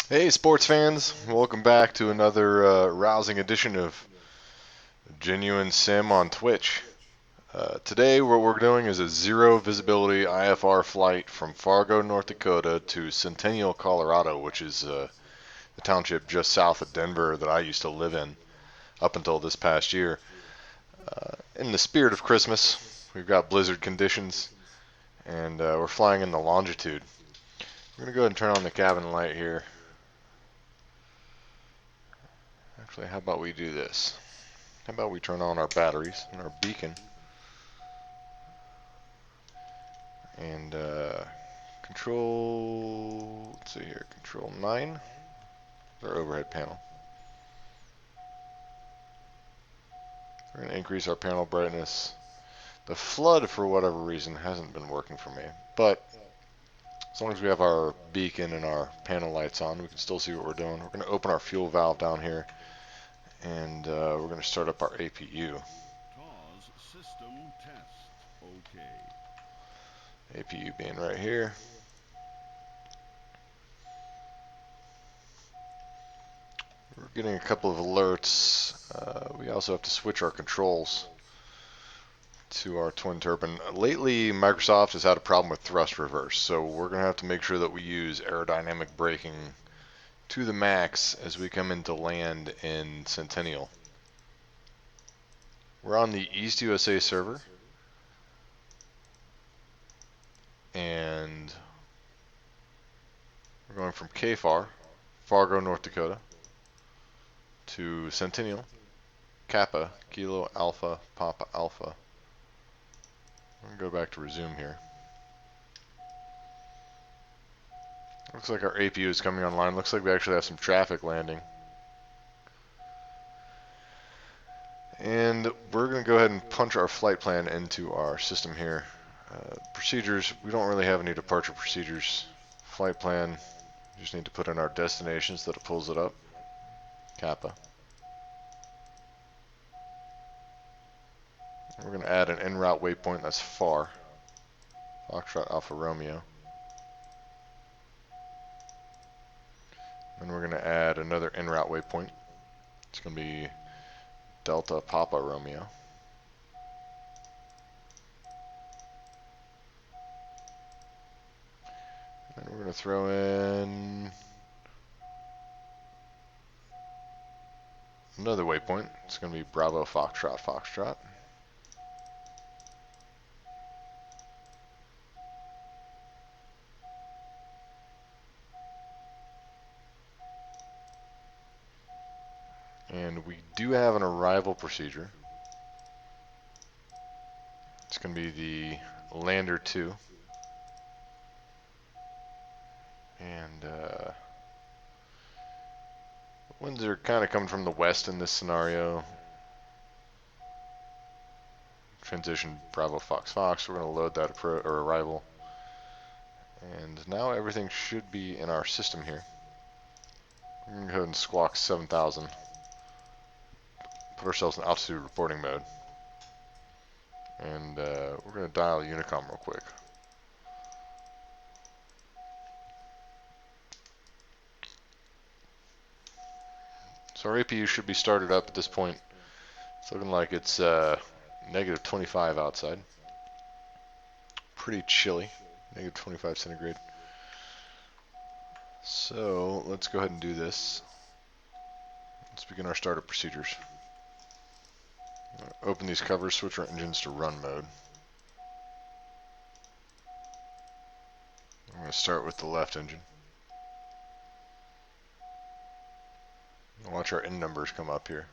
Hey, sports fans! Welcome back to another rousing edition of Genuine Sim on Twitch. Today, what we're doing is a zero visibility IFR flight from Fargo, North Dakota to Centennial, Colorado, which is the township just south of Denver that I used to live in up until this past year. In the spirit of Christmas, we've got blizzard conditions, and we're flying in the longitude. We're going to go ahead and turn on the cabin light here. Actually, how about we do this? How about we turn on our batteries and our beacon and control, let's see here, control 9, our overhead panel. We're going to increase our panel brightness. The flood, for whatever reason, hasn't been working for me, but as long as we have our beacon and our panel lights on, we can still see what we're doing. We're going to open our fuel valve down here, and we're going to start up our APU. System test. Okay. APU being right here. We're getting a couple of alerts. We also have to switch our controls to our twin turbine. Lately, Microsoft has had a problem with thrust reverse, so we're going to have to make sure that we use aerodynamic braking to the max as we come into land in Centennial. We're on the East USA server, and we're going from KFAR, Fargo, North Dakota, to Centennial, Kappa, Kilo, Alpha, Papa, Alpha. I'm going to go back to resume here. Looks like our APU is coming online. Looks like we actually have some traffic landing. And we're going to go ahead and punch our flight plan into our system here. Procedures, we don't really have any departure procedures. Flight plan, we just need to put in our destinations that it pulls it up. Kappa. We're going to add an en route waypoint, that's FAR. Foxtrot Alpha Romeo. And we're going to add another en route waypoint. It's going to be Delta Papa Romeo. And we're going to throw in another waypoint. It's going to be Bravo Foxtrot Foxtrot. And we do have an arrival procedure. It's going to be the Lander 2. And winds are kind of coming from the west in this scenario. Transition Bravo Fox Fox. We're going to load that arrival. And now everything should be in our system here. We're going to go ahead and squawk 7,000. Put ourselves in altitude reporting mode. And we're going to dial Unicom real quick. So our APU should be started up at this point. It's looking like it's negative 25 outside. Pretty chilly, negative 25 centigrade. So let's go ahead and do this. Let's begin our startup procedures. Open these covers, switch our engines to run mode. I'm going to start with the left engine. Watch our end numbers come up here.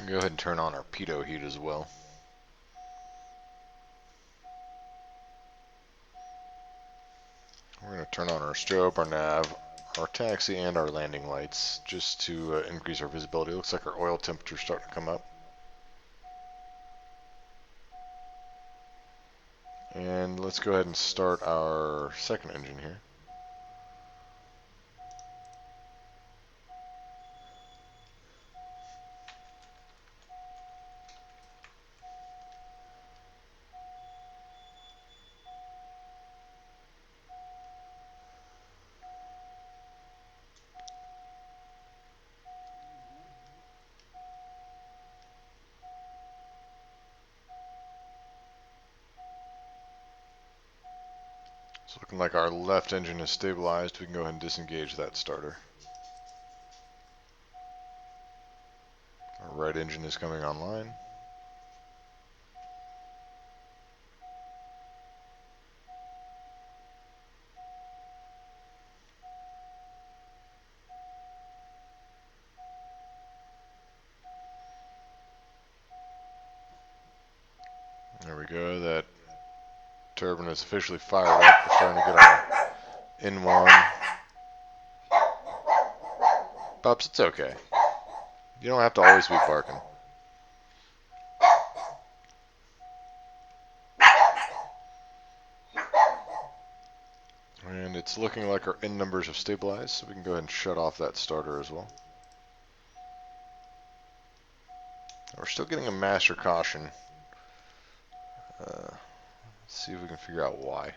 Go ahead and turn on our pitot heat as well. We're going to turn on our strobe, our nav, our taxi, and our landing lights just to increase our visibility. It looks like our oil temperature is starting to come up. And let's go ahead and start our second engine here. Looking like our left engine is stabilized. We can go ahead and disengage that starter. Our right engine is coming online. There we go. That turbine is officially fired up. We're starting to get our N1. Pups, it's okay. You don't have to always be barking. And it's looking like our N numbers have stabilized, so we can go ahead and shut off that starter as well. We're still getting a master caution. Let's see if we can figure out why.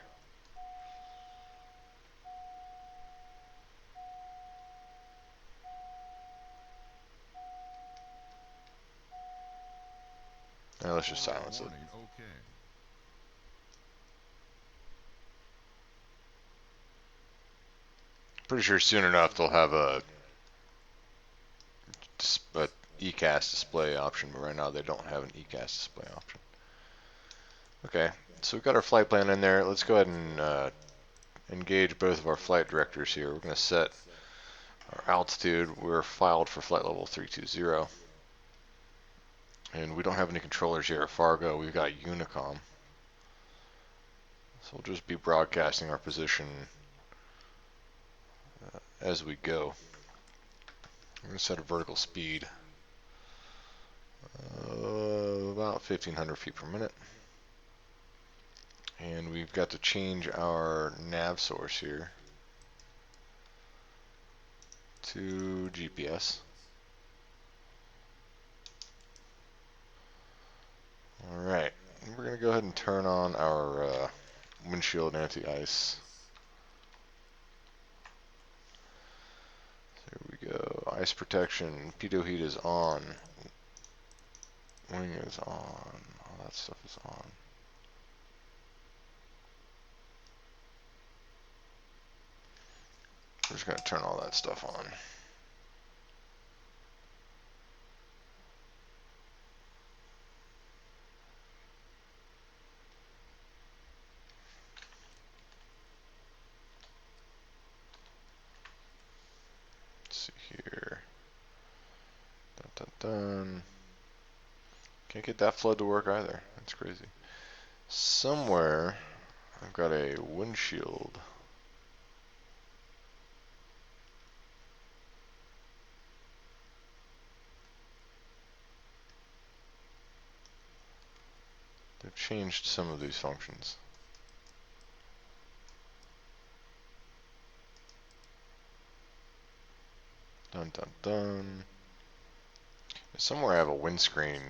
Now let's just silence it. Okay. Pretty sure soon enough they'll have a ECAS display option, but right now they don't have an ECAS display option. Okay, so we've got our flight plan in there. Let's go ahead and engage both of our flight directors here. We're going to set our altitude. We're filed for flight level 320. And we don't have any controllers here at FARGO. We've got Unicom. So we'll just be broadcasting our position as we go. I'm going to set a vertical speed about 1,500 feet per minute. And we've got to change our nav source here to GPS. Alright, we're going to go ahead and turn on our windshield anti-ice. There we go. Ice protection. Pitot heat is on. Wing is on. All that stuff is on. We're just going to turn all that stuff on. Let's see here. Dun, dun, dun. Can't get that flood to work either. That's crazy. Somewhere I've got a windshield. They've changed some of these functions. Dun dun dun. Somewhere I have a windscreen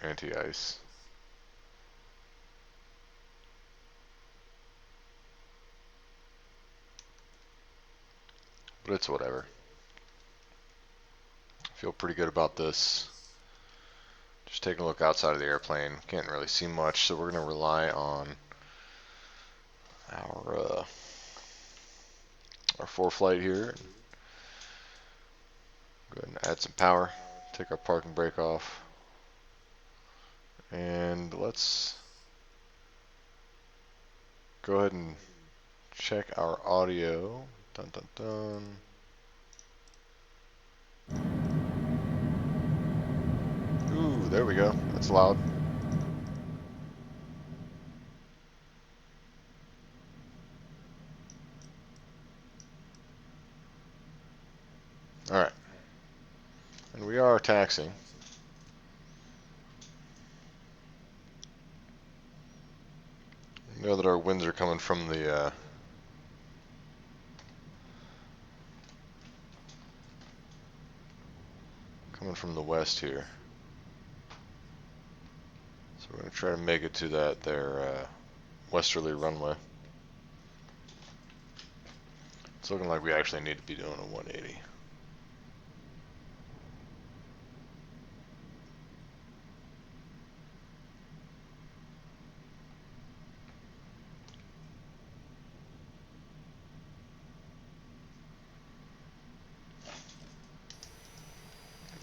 anti-ice. But it's whatever. I feel pretty good about this. Just taking a look outside of the airplane. Can't really see much, so we're going to rely on our ForeFlight here. Go ahead and add some power. Take our parking brake off. And let's go ahead and check our audio. Dun dun dun. Ooh, there we go. That's loud. Alright. And we are taxiing. We know that our winds are coming from the west here. So we're going to try to make it to that westerly runway. It's looking like we actually need to be doing a 180.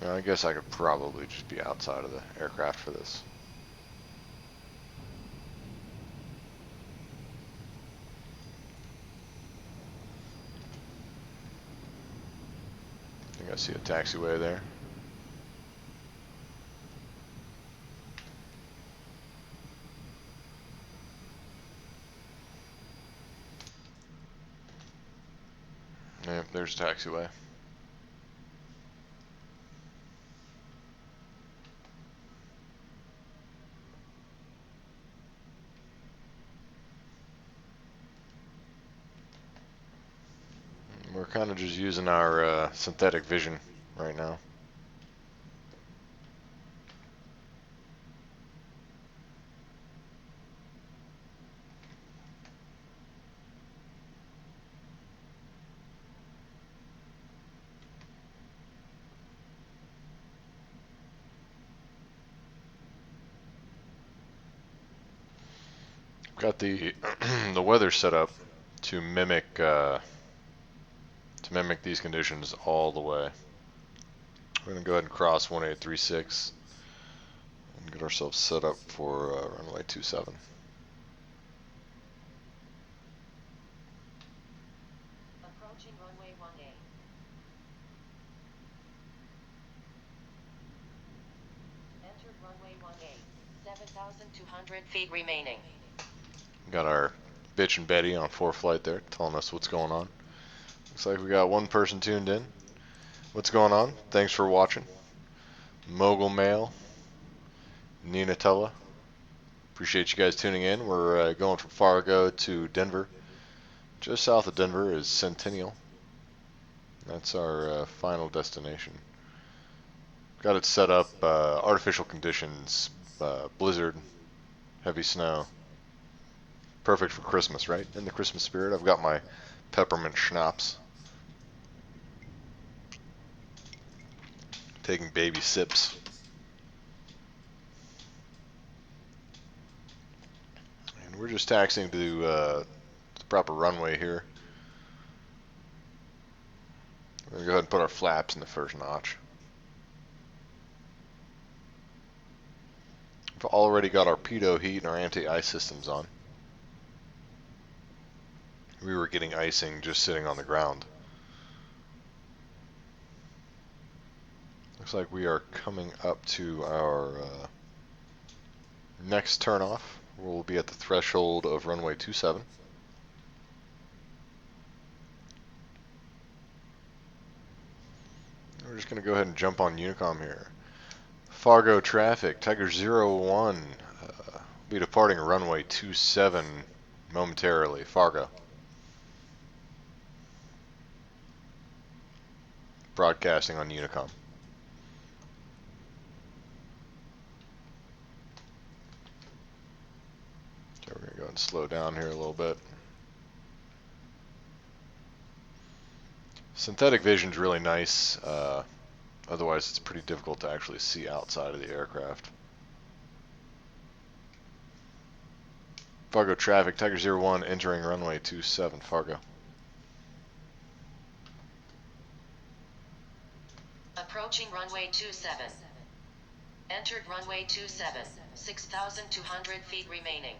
I guess I could probably just be outside of the aircraft for this. I think I see a taxiway there. Yep, there's a taxiway. We're kind of just using our synthetic vision right now. Got the the weather set up to mimic these conditions all the way. We're gonna go ahead and cross 1836 and get ourselves set up for runway 27. Approaching runway 18. Entered runway 18. 7,200 feet remaining. Got our bitch and Betty on 4 flight there, telling us what's going on. Looks like we got one person tuned in. What's going on? Thanks for watching. Mogul Mail, Ninatella. Appreciate you guys tuning in. We're going from Fargo to Denver. Just south of Denver is Centennial. That's our final destination. Got it set up, artificial conditions, blizzard, heavy snow. Perfect for Christmas, right? In the Christmas spirit, I've got my peppermint schnapps. Taking baby sips. And we're just taxiing to the proper runway here. We're going to go ahead and put our flaps in the first notch. We've already got our pitot heat and our anti-ice systems on. We were getting icing just sitting on the ground. Looks like we are coming up to our next turnoff. We'll be at the threshold of runway 27. We're just going to go ahead and jump on Unicom here. Fargo traffic, Tiger 01 be departing runway 27 momentarily. Fargo. Broadcasting on Unicom. Okay, we're going to go ahead and slow down here a little bit. Synthetic vision's really nice. Otherwise, it's pretty difficult to actually see outside of the aircraft. Fargo traffic, Tiger 01 entering runway 27, Fargo. Approaching runway 27. Entered runway 27. 6,200 feet remaining.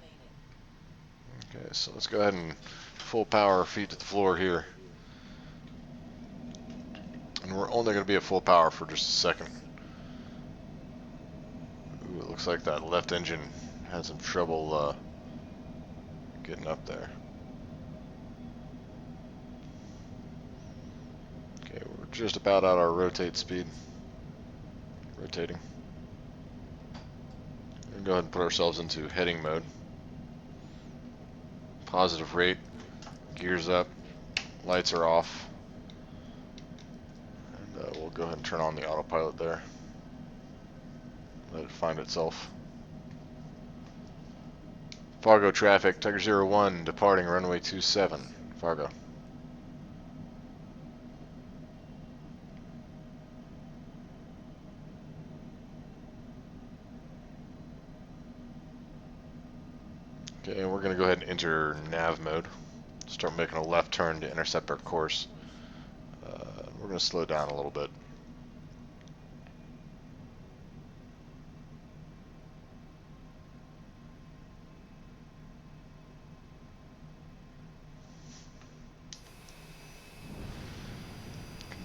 Okay, so let's go ahead and full power feet to the floor here. And we're only going to be at full power for just a second. Ooh, it looks like that left engine had some trouble getting up there. Okay, we're just about at our rotate speed. Rotating. We'll go ahead and put ourselves into heading mode. Positive rate. Gears up. Lights are off. And we'll go ahead and turn on the autopilot there. Let it find itself. Fargo traffic, Tiger 01 departing runway 27. Fargo. Okay, and we're going to go ahead and enter nav mode. Start making a left turn to intercept our course. We're going to slow down a little bit.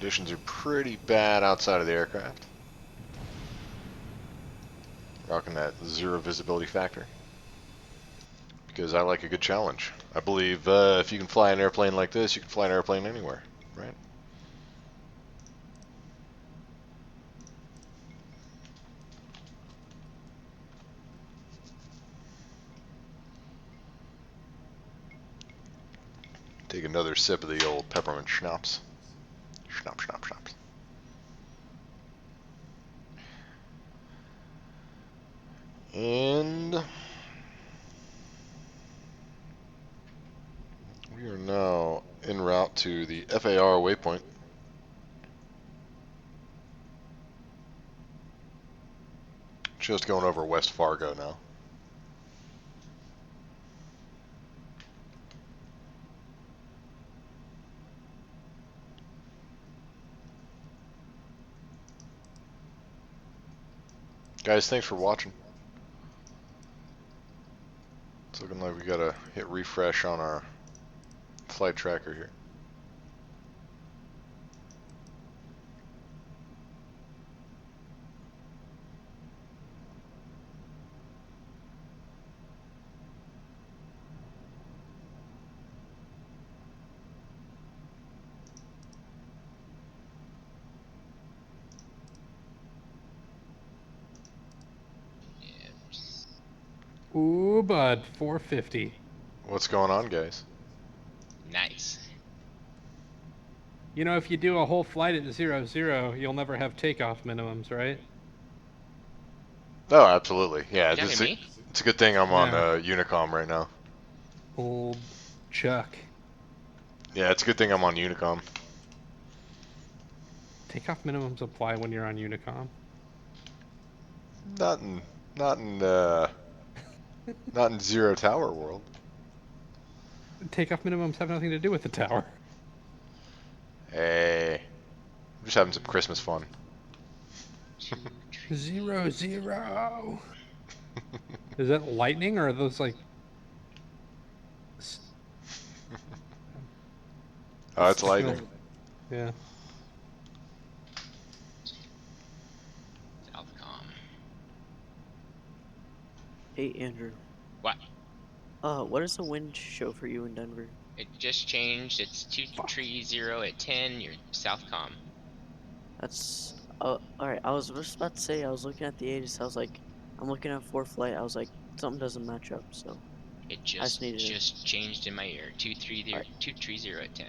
Conditions are pretty bad outside of the aircraft. Rocking that 0 visibility factor. Because I like a good challenge. I believe if you can fly an airplane like this, you can fly an airplane anywhere, right? Take another sip of the old peppermint schnapps. Schnapp, schnapp, schnapp. And we are now en route to the FAR waypoint. Just going over West Fargo now. Guys, thanks for watching. It's looking like we gotta hit refresh on our flight tracker here. Ooh, bud, 450. What's going on, guys? Nice. You know, if you do a whole flight at 0-0, you'll never have takeoff minimums, right? Oh, absolutely. Yeah, You talking to me? it's a good thing I'm on No. Unicom right now. Old Chuck. Yeah, it's a good thing I'm on Unicom. Takeoff minimums apply when you're on Unicom. Not in, not in, not in Zero Tower world. Takeoff minimums have nothing to do with the tower. Hey, I'm just having some Christmas fun. 0-0. Is that lightning or are those like? Oh, it's lightning. Yeah. Southcom. Hey Andrew. What? What does the wind show for you in Denver? It just changed. It's 230 at 10. You're Southcom. That's alright. I was just about to say I was looking at the Aegis. I was like, I'm looking at 4 flight. I was like, something doesn't match up. So It I just needed to. just changed in my ear. 230 at 10.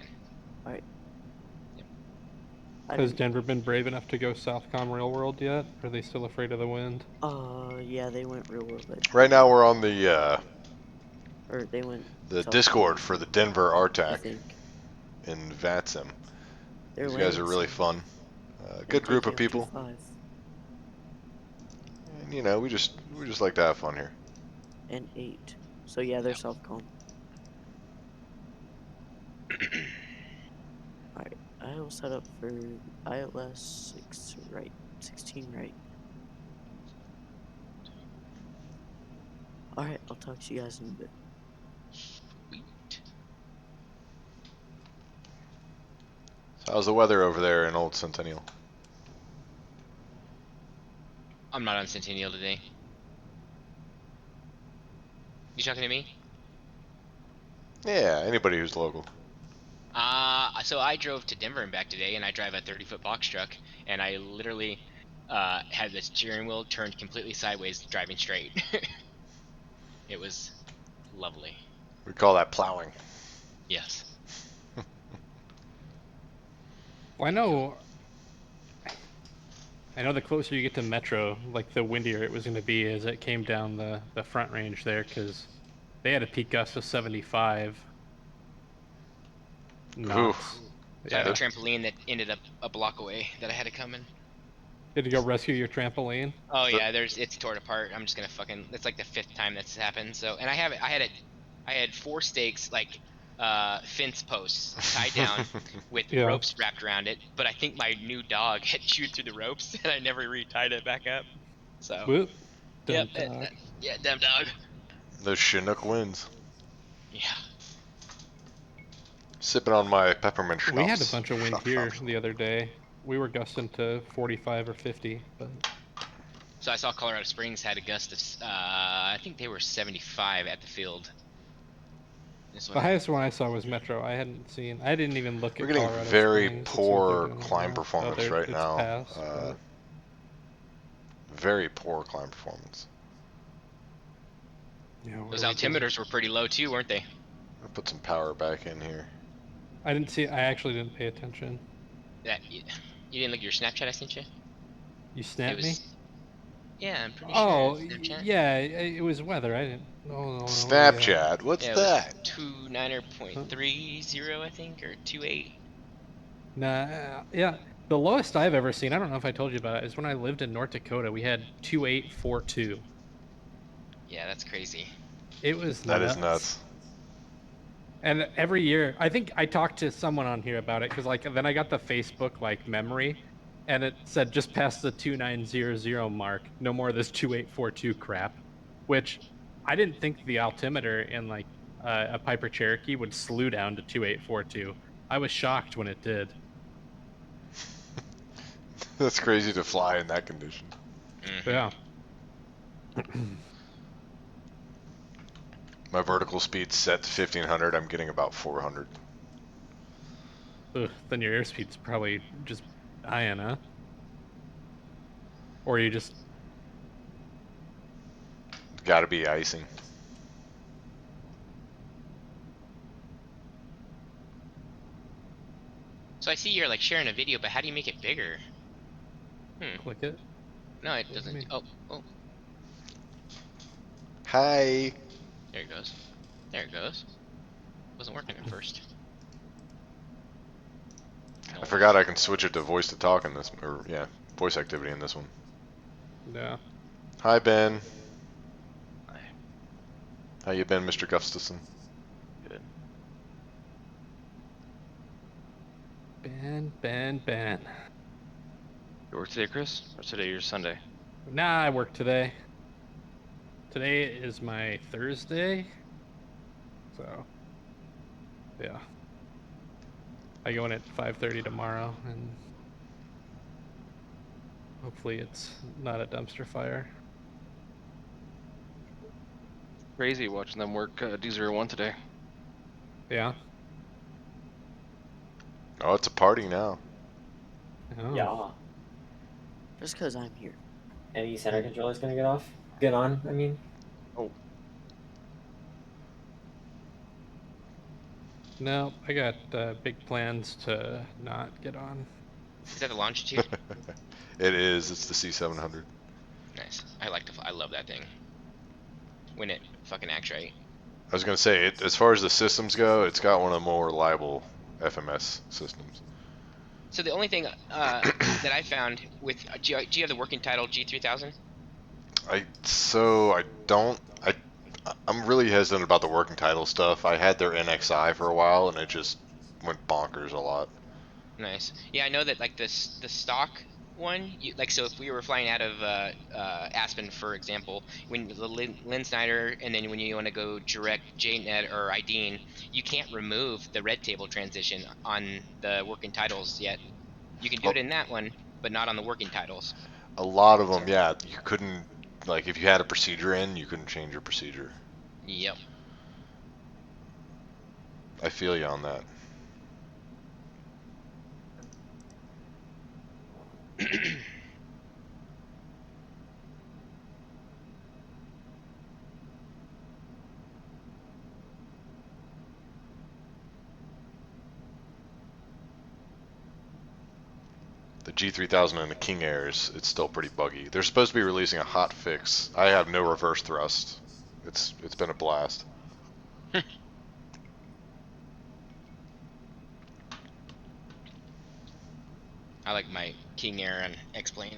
Alright. Yep. Has Denver been brave enough to go Southcom Real World yet? Are they still afraid of the wind? Yeah, they went real world. Right now we're on the Or they went. Discord Southcom, for the Denver I RTAC think. in Vatsim. They're These guys are landing really soon. fun. Good group of MKKF people. 25 And, you know, we just like to have fun here. and 8. So yeah, they're Southcom. Alright, I will set up for ILS 6 right, 16 right. Alright, I'll talk to you guys in a bit. Sweet. So how's the weather over there in Old Centennial? I'm not on Centennial today. You talking to me? Yeah, anybody who's local. So I drove to Denver and back today, and I drive a 30-foot box truck, and I literally had the steering wheel turned completely sideways, driving straight. It was lovely. We call that plowing. Yes. Well, I know the closer you get to Metro, like the windier it was going to be as it came down the front range there, because they had a peak gust of 75 knots. So I have a Yeah. trampoline that ended up a block away that I had to come in. Did you go rescue your trampoline? Oh yeah, it's torn apart. I'm just gonna fucking. It's like the 5th time that's happened. So, and I had 4 stakes like fence posts tied down with Yeah. ropes wrapped around it. But I think my new dog had chewed through the ropes, and I never retied it back up. So, Whoop. yep, Dumb dog. yeah, dumb dog. Those Chinook winds. Yeah. Sipping on my peppermint schnapps. We had a bunch of wind Schnapp, here schnapp, the other day. We were gusting to 45 or 50, but So I saw Colorado Springs had a gust of, I think they were 75 at the field. the highest one I saw was Metro. I didn't even look We're at getting Colorado very Springs and see what they're poor doing right climb now. Oh, performance right it's now. past, but Very poor climb performance. yeah, what Those are we doing? altimeters were pretty low too, weren't they? I'll put some power back in here. I actually didn't pay attention. That you didn't look at your Snapchat I sent you? You It snapped me? was, yeah, I'm pretty sure. Oh, Snapchat. yeah, it was weather. I didn't. No, yeah. Snapchat, what's Yeah, it was that? 29.30, I think, or 28. Nah, yeah. The lowest I've ever seen, I don't know if I told you about it, is when I lived in North Dakota. We had 2842. Yeah, that's crazy. It was That is nuts. nuts. And every year, I think I talked to someone on here about it because, like, then I got the Facebook like memory, and it said just past the 2900 mark, no more of this 2842 crap. Which I didn't think the altimeter in like a Piper Cherokee would slew down to 2842. I was shocked when it did. That's crazy to fly in that condition. Mm-hmm. Yeah. My vertical speed's set to 1500. I'm getting about 400. Ugh, then your airspeed's probably just dying, huh? Or you just Gotta be icing. So I see you're like sharing a video, but how do you make it bigger? click it. No, it What do you doesn't. mean? Oh, Hi. there it goes. There it goes. Wasn't working at first. I forgot I can switch it to voice to talk in this, or yeah, voice activity in this one. Yeah. Hi Ben. How you been, Mr. Gustafson? Good. Ben. You work today, Chris? Or today your Sunday? Nah, I work today. Today is my Thursday. So, yeah. I go in at 5:30 tomorrow, and hopefully it's not a dumpster fire. Crazy watching them work D01 today. Yeah. Oh, it's a party now. Oh. Yeah. Just because I'm here. Any center controller's gonna get on, I mean. Oh, No, I got big plans to not get on. Is that the longitude? It is. It's the C700. Nice. I love that thing. When it fucking acts right. I was gonna say, as far as the systems go, it's got one of the more reliable FMS systems. So the only thing that I found with do you have the working title G3000? I'm really hesitant about the working title stuff. I had their NXI for a while, and it just went bonkers a lot. Nice. Yeah, I know that like the stock one, like so if we were flying out of Aspen, for example, when the Lynn Snyder, and then when you want to go direct JNet or IDEAN, you can't remove the red table transition on the working titles yet. You can do it in that one, but not on the working titles. A lot of them, yeah, you couldn't, like, if you had a procedure in, you couldn't change your procedure. Yep. I feel you on that. The G3000 and the King Airs, it's still pretty buggy. They're supposed to be releasing a hot fix. I have no reverse thrust. It's been a blast. I like my King Air and X-Plane.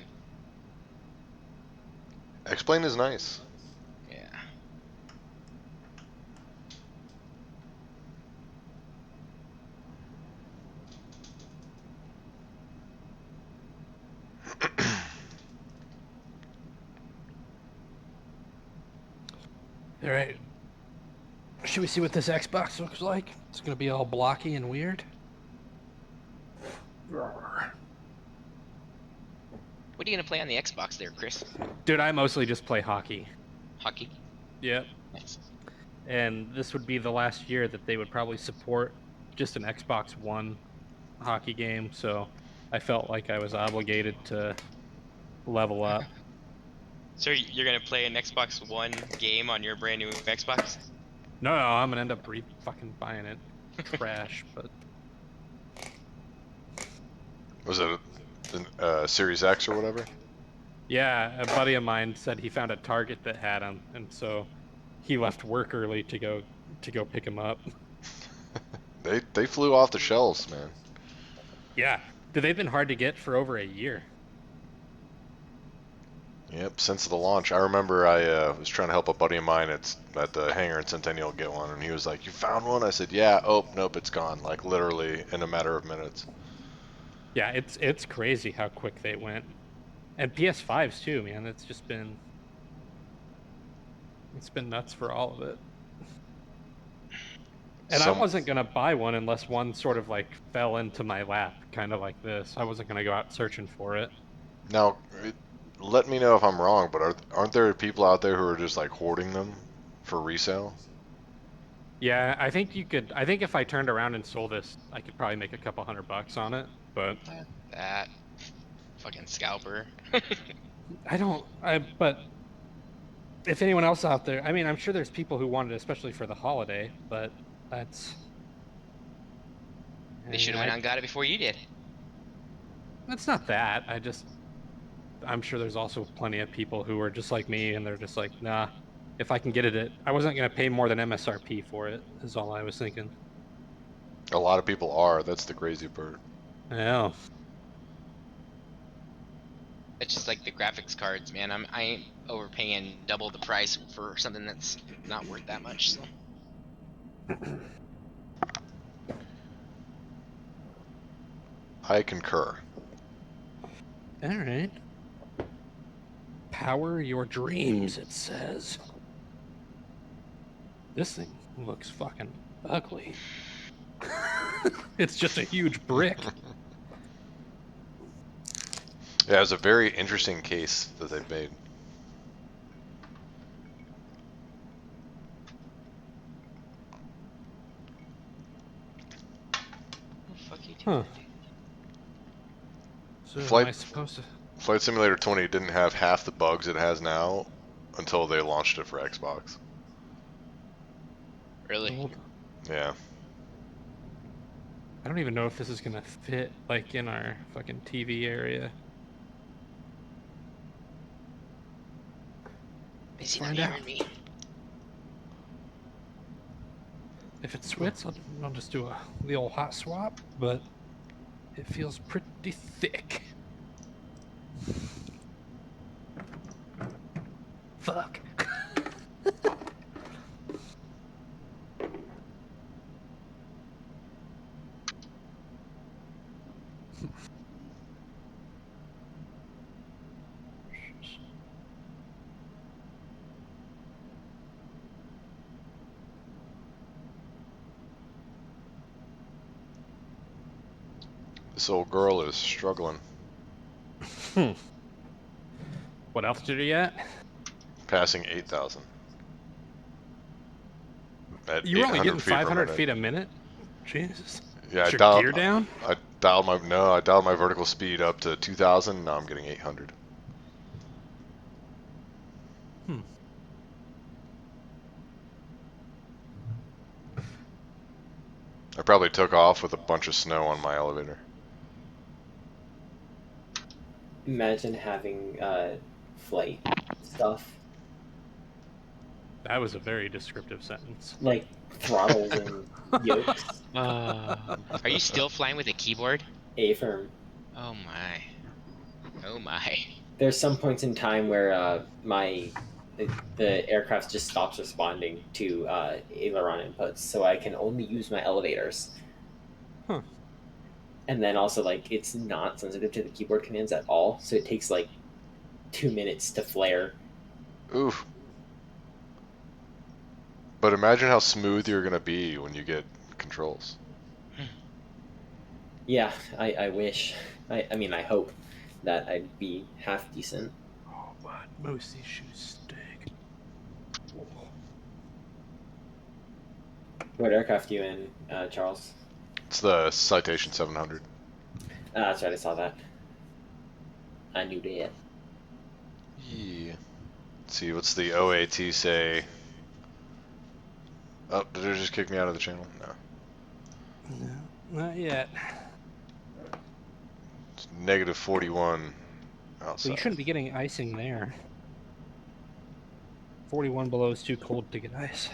X-Plane is nice. Yeah. All right. Should we see what this Xbox looks like? It's gonna be all blocky and weird. What are you gonna play on the Xbox there, Chris? Dude, I mostly just play hockey. Hockey? Yep. Nice. And this would be the last year that they would probably support just an Xbox One hockey game, so I felt like I was obligated to level up. So you're gonna play an Xbox One game on your brand new Xbox? No, I'm gonna end up fucking buying it. Trash, but Was it Series X or whatever? yeah, a buddy of mine said he found a Target that had them, and so he left work early to go pick them up. They flew off the shelves, man. Yeah, they've been hard to get for over a year. Yep, since the launch. I remember I was trying to help a buddy of mine at the hangar in Centennial get one, and he was like, "You found one?" I said, "Yeah." Oh, nope, it's gone. Like literally in a matter of minutes. Yeah, it's crazy how quick they went, and PS5s too, man. It's been nuts for all of it. And I wasn't gonna buy one unless one sort of like fell into my lap, kind of like this. I wasn't gonna go out searching for it. Now, let me know if I'm wrong, but aren't there people out there who are just like hoarding them for resale? Yeah, I think you could. I think if I turned around and sold this, I could probably make a couple $100 on it. But That fucking scalper. But if anyone else out there, I mean, I'm sure there's people who want it, especially for the holiday. But that's. They should have went out and got it before you did. It's not that. I'm sure there's also plenty of people who are just like me, and they're just like, nah. If I can get it, I wasn't gonna pay more than MSRP for it. Is all I was thinking. A lot of people are. That's the crazy part. Yeah. It's just like the graphics cards, man. I ain't overpaying double the price for something that's not worth that much. So. I concur. All right. Power your dreams, it says. This thing looks fucking ugly. It's just a huge brick. Yeah, it's a very interesting case that they've made. What the fuck you Huh. doing? So Flight- am I supposed to? Flight Simulator 20 didn't have half the bugs it has now until they launched it for Xbox. Really? Yeah. I don't even know if this is gonna fit like in our fucking TV area. Is he Find not out. hearing me? If it swits, I'll just do the old hot swap, but it feels pretty thick. Fuck. This old girl is struggling. What altitude are you at? Passing 8,000. At You were only 800 getting feet per 500 minute. feet a minute? Jesus. Yeah, Is your gear down? I dialed my vertical speed up to 2,000. Now I'm getting 800. I probably took off with a bunch of snow on my elevator. Imagine having flight stuff That was a very descriptive sentence. like throttles and yokes. Are you still flying with a keyboard? A firm. Oh my. Oh my. There's some points in time where the aircraft just stops responding to aileron inputs, so I can only use my elevators. Huh. And then also like it's not sensitive to the keyboard commands at all, so it takes like 2 minutes to flare. Oof. But imagine how smooth you're gonna be when you get controls. Yeah, I wish. I mean, I hope that I'd be half decent. Oh, but most these shoes stink. What aircraft are you in, Charles? It's the Citation 700. That's right, I saw that. I knew that. Yeah. Let's see, what's the OAT say? Oh, did it just kick me out of the channel? No. No, not yet. It's negative 41 So outside. you shouldn't be getting icing there. 41 below is too cold to get ice.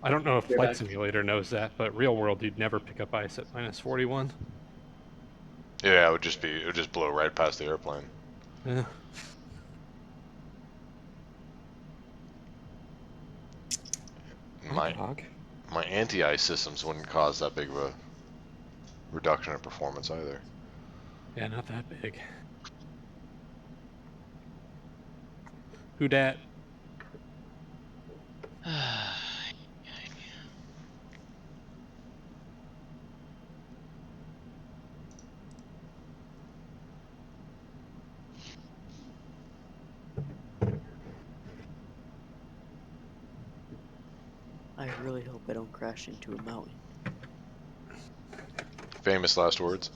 I don't know if You're Flight back. Simulator knows that, but real world you'd never pick up ice at minus 41. Yeah, it would just blow right past the airplane. Yeah. My Dog. my anti-ice systems wouldn't cause that big of a reduction in performance either. Yeah, not that big. Who dat? I really hope I don't crash into a mountain. Famous last words.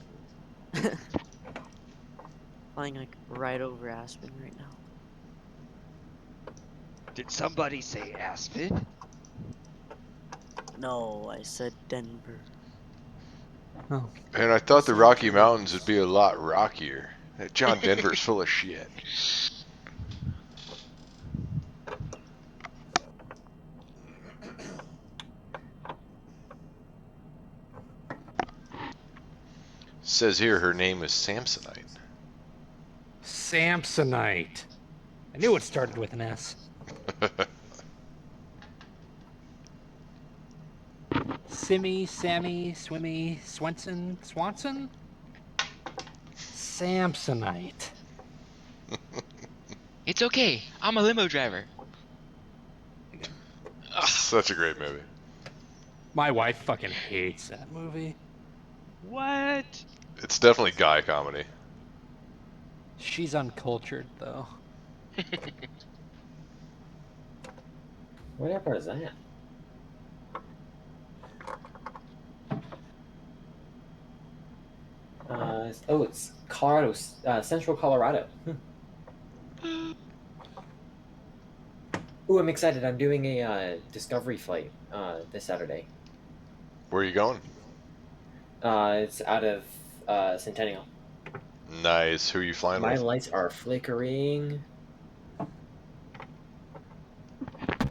Flying like right over Aspen right now. Did somebody say Aspen? No, I said Denver. Oh. And I thought the Los Rocky Angeles. Mountains would be a lot rockier. John Denver's full of shit. Says here her name is Samsonite. Samsonite. I knew it started with an S. Simmy, Sammy, Swimmy, Swanson? Samsonite. It's okay. I'm a limo driver. Such a great movie. My wife fucking hates that movie. What? It's definitely guy comedy. She's uncultured, though. What airport is that? It's Colorado, Central Colorado. Ooh, I'm excited. I'm doing a discovery flight this Saturday. Where are you going? It's out of Centennial. Nice. Who are you flying My with? lights are flickering.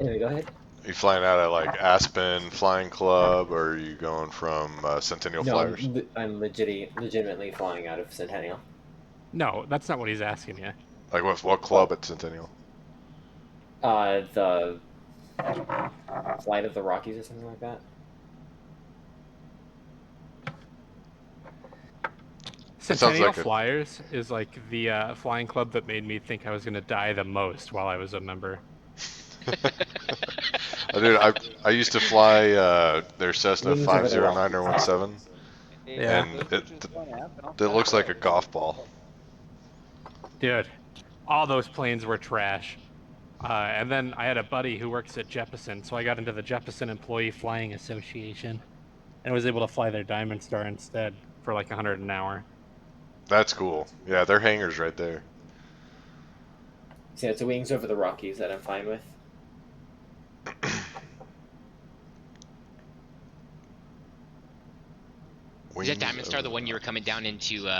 Anyway, go ahead. Are you flying out of like Aspen Flying Club, or are you going from Centennial No, Flyers? I'm legitimately flying out of Centennial. No, that's not what he's asking you. Like what club at Centennial? The Flight of the Rockies or something like that. Centennial like a- Flyers is like the flying club that made me think I was going to die the most while I was a member. Dude, I used to fly their Cessna Wings over the 509 or Rockies. 17, Yeah. and it looks like a golf ball. Dude, all those planes were trash. And then I had a buddy who works at Jeppesen, so I got into the Jeppesen Employee Flying Association and was able to fly their Diamond Star instead for like 100 an hour. That's cool. Yeah, their hangar's right there. So yeah, it's a Wings over the Rockies that I'm fine with. Is that Diamond Star the one you were coming down into? Where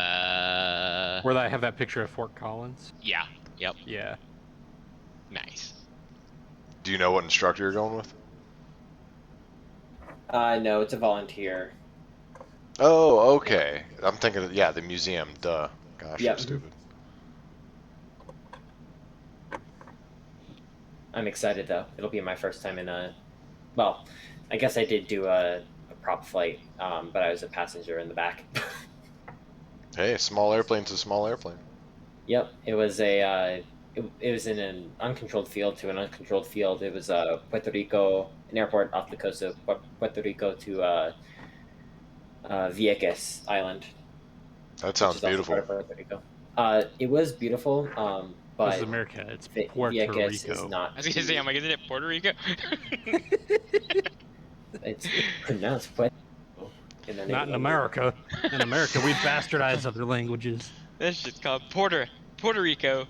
I have that picture of Fort Collins. Yeah. Yep. Yeah. Nice. Do you know what instructor you're going with? No, it's a volunteer. Oh, okay. I'm thinking, yeah, the museum. Duh. Gosh, Yep. I'm stupid. I'm excited though. It'll be my first time in a. Well, I guess I did do a prop flight, but I was a passenger in the back. Hey, small airplane's a small airplane. Yep, it was it was in an uncontrolled field to an uncontrolled field. It was Puerto Rico, an airport off the coast of Puerto Rico to Vieques Island, That which sounds is also part beautiful. of Puerto Rico. It was beautiful, This is but America. It's Puerto Vieques is Rico. not I was gonna say, the. I'm like, isn't it Puerto Rico? It's pronounced Puerto Rico in the Not native in language. America. In America, we bastardize other languages. This shit's called Puerto Rico,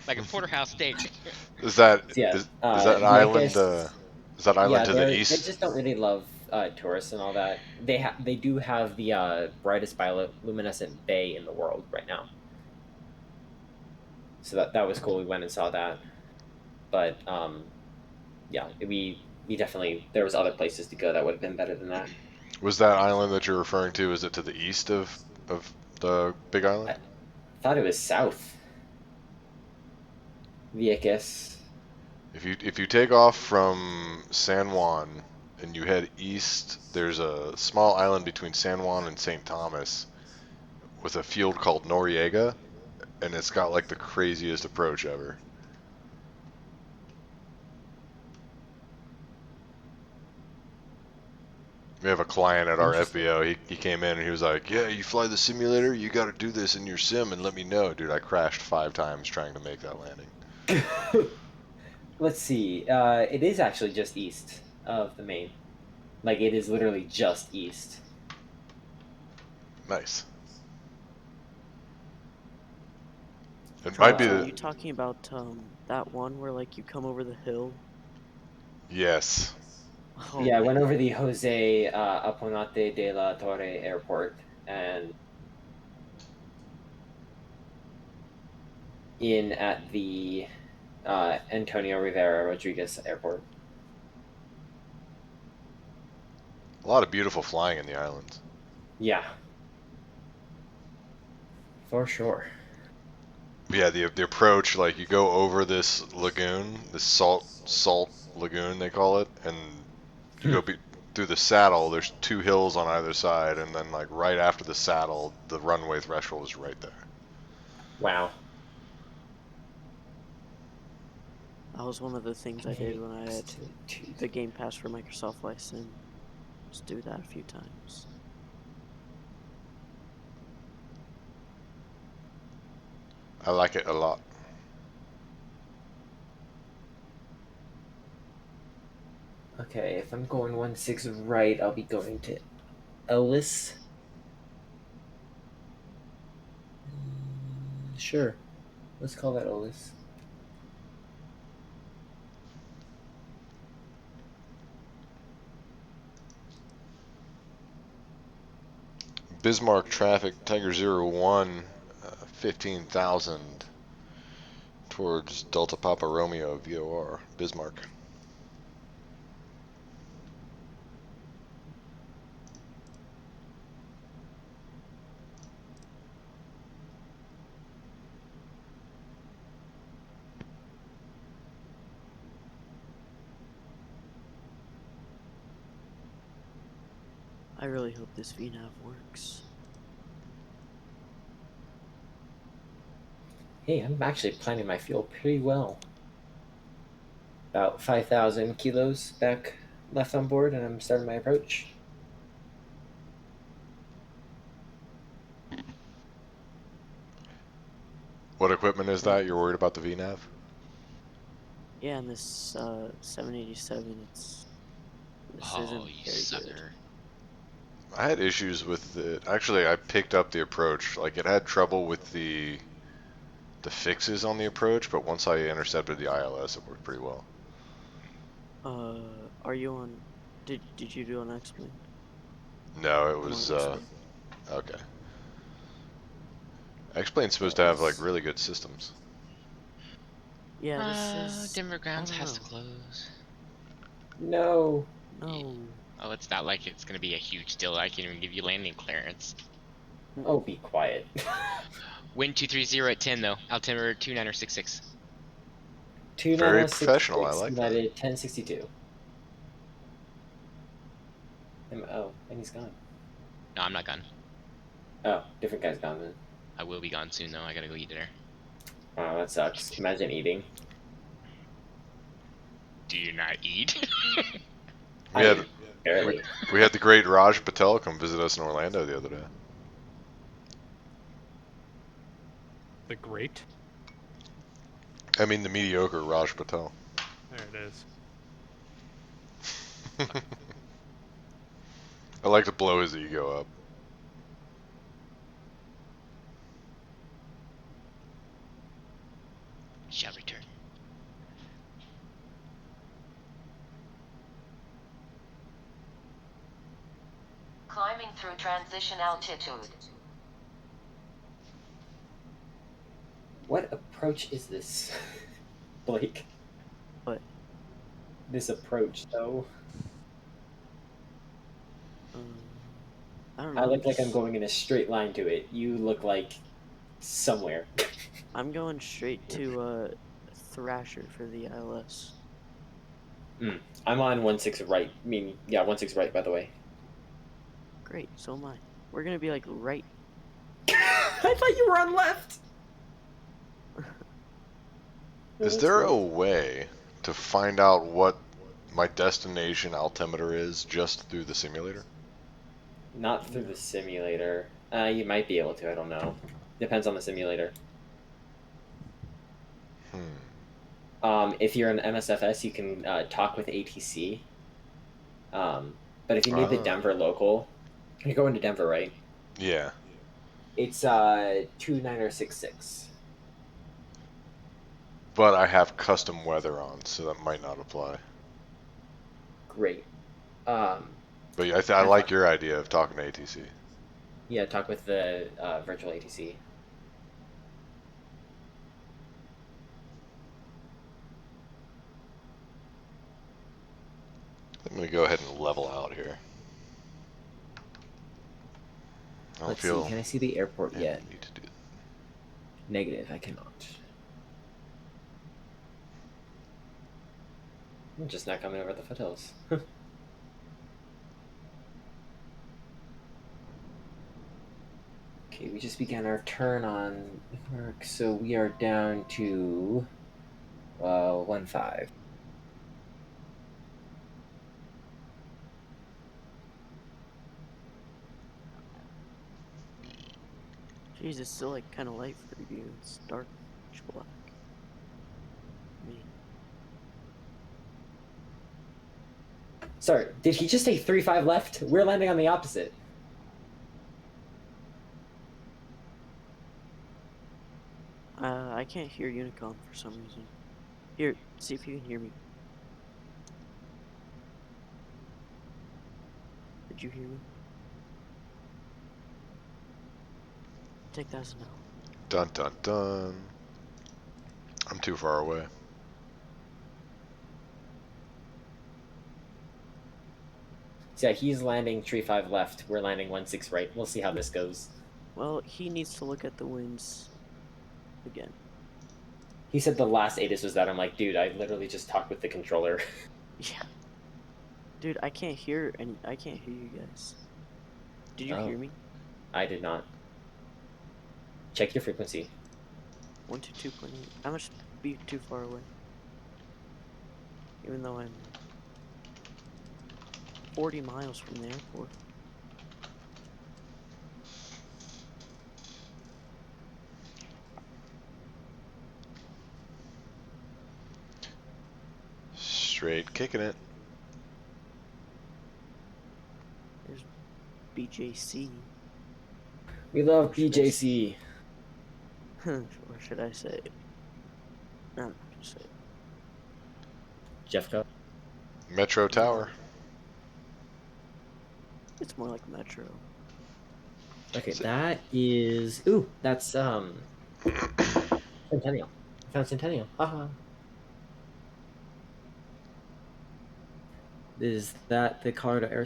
like a porterhouse steak. Is that So yeah, is that island Vieques. is that island Yeah, to the they east? just don't really love tourists and all that. They do have the brightest bioluminescent bay in the world right now. So that was cool. We went and saw that, but yeah, we definitely there was other places to go that would have been better than that. Was that island that you're referring to? Is it to the east of the Big Island? I thought it was south Vieques. If you take off from San Juan and you head east, there's a small island between San Juan and St. Thomas with a field called Noriega, and it's got like the craziest approach ever. We have a client at our Interesting. FBO. He came in and he was like, "Yeah, you fly the simulator. You got to do this in your sim and let me know, dude." I crashed 5 times trying to make that landing. Let's see. It is actually just east of the main. Like it is literally just east. Nice. It might be Travis, are the you talking about that one where like you come over the hill? yes. Oh Yeah, I went man, over the Jose Aponate de la Torre airport and in at the Antonio Rivera Rodriguez airport. A lot of beautiful flying in the islands. Yeah, for sure. But yeah, the approach, like you go over this lagoon, this salt lagoon they call it, and you go through the saddle. There's 2 hills on either side, and then like right after the saddle, the runway threshold is right there. Wow. that was one of the things I did Okay, when I had the Game Pass for Microsoft Flight Sim. Just do that a few times. I like it a lot. Okay, if I'm going 1-6 right, I'll be going to Ellis. Sure. Let's call that Ellis. Bismarck traffic, Tiger 01, 15,000 towards Delta Papa Romeo VOR, Bismarck. I really hope this VNAV works. Hey, I'm actually planning my fuel pretty well. About 5,000 kilos back left on board, and I'm starting my approach. What equipment is Thank that? You're worried about the VNAV? Yeah, and this 787, this Oh, isn't you very good. sucker. I had issues with it. Actually, I picked up the approach. Like it had trouble with the fixes on the approach, but once I intercepted the ILS, it worked pretty well. Are you on? Did you do an X-Wing? No, it I'm on was X-Wing. okay. X-Plane's supposed to have like really good systems. Yeah, this is. Denver I grounds don't has to know. close. No. No. Oh, it's not like it's gonna be a huge deal. I can even give you landing clearance. Oh, be quiet. Wind 230 at 10 though. Altimeter 2966. Very professional. I 2966 like that. United 1062. Oh, and he's gone. No, I'm not gone. Oh, different guy's gone then. I will be gone soon though. I gotta go eat dinner. Wow, that sucks. Imagine eating. Do you not eat? We had I barely. we had the great Raj Patel come visit us in Orlando the other day. The great. I mean the mediocre Raj Patel. There it is. I like to blow his ego up. Shall return. Climbing through transition altitude. What approach is this, Blake? What? This approach, though. I don't I know. look like I'm going in a straight line to it. You look like somewhere. I'm going straight to Thrasher for the ILS. I'm on 1-6 right. I mean, yeah, 1-6 right, by the way. Great, so am I. We're gonna be like right. I thought you were on left. Is there a way to find out what my destination altimeter is just through the simulator? Not through the simulator. You might be able to. I don't know. Depends on the simulator. If you're an MSFS, you can talk with ATC. But if you need the Ah. Denver local, you're going to Denver, right? Yeah. It's 2966. But I have custom weather on, so that might not apply. Great. But I like your idea of talking to ATC. Yeah, talk with the virtual ATC. I'm going to go ahead and level out here. I don't Let's feel see. Can I see the airport any yet? need to do that. Negative. I cannot. I'm just not coming over the foothills. Okay, we just began our turn on work, so we are down to 1-5. Jeez, it's still like kind of light for you. It's dark, pitch black. Me. Sorry, did he just say 3-5 left? We're landing on the opposite. I can't hear Unicom for some reason. Here, see if you can hear me. Did you hear me? Take that as a no. Dun dun dun. I'm too far away. So yeah, he's landing 3-5 left. We're landing 1-6 right. We'll see how this goes. Well, he needs to look at the winds again. He said the last ATIS was that. I'm like, dude, I literally just talked with the controller. Yeah. Dude, I can't hear you guys. Did you Oh. hear me? I did not. Check your frequency. 122.8. I must be too far away. Even though I'm 40 miles from the airport. Straight kicking it. There's BJC. We love Or should I s- BJC. or should I say? No, I'm not gonna say it. Jeffco. Metro Tower. It's more like Metro. Okay, that is. Ooh, that's Centennial. I found Centennial. Haha. Is that the Colorado Air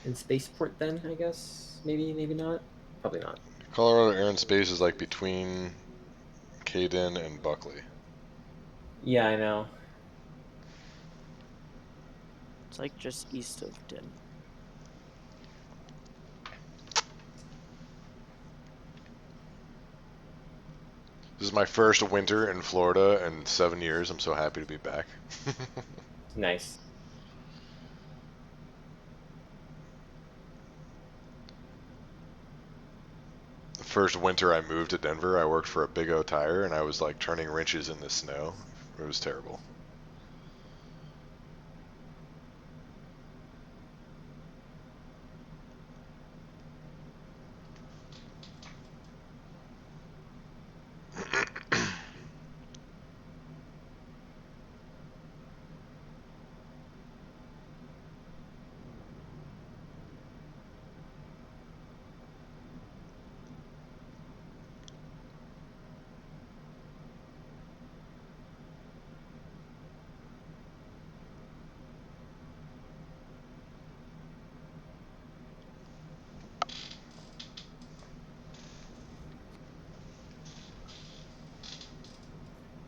and Spaceport then? I guess maybe, maybe not. Probably not. Colorado Air and Space is like between Caden and Buckley. Yeah, I know. It's like just east of Denver. This is my first winter in Florida in 7 years. I'm so happy to be back. Nice. The first winter I moved to Denver, I worked for a Big O tire, and I was like turning wrenches in the snow. It was terrible.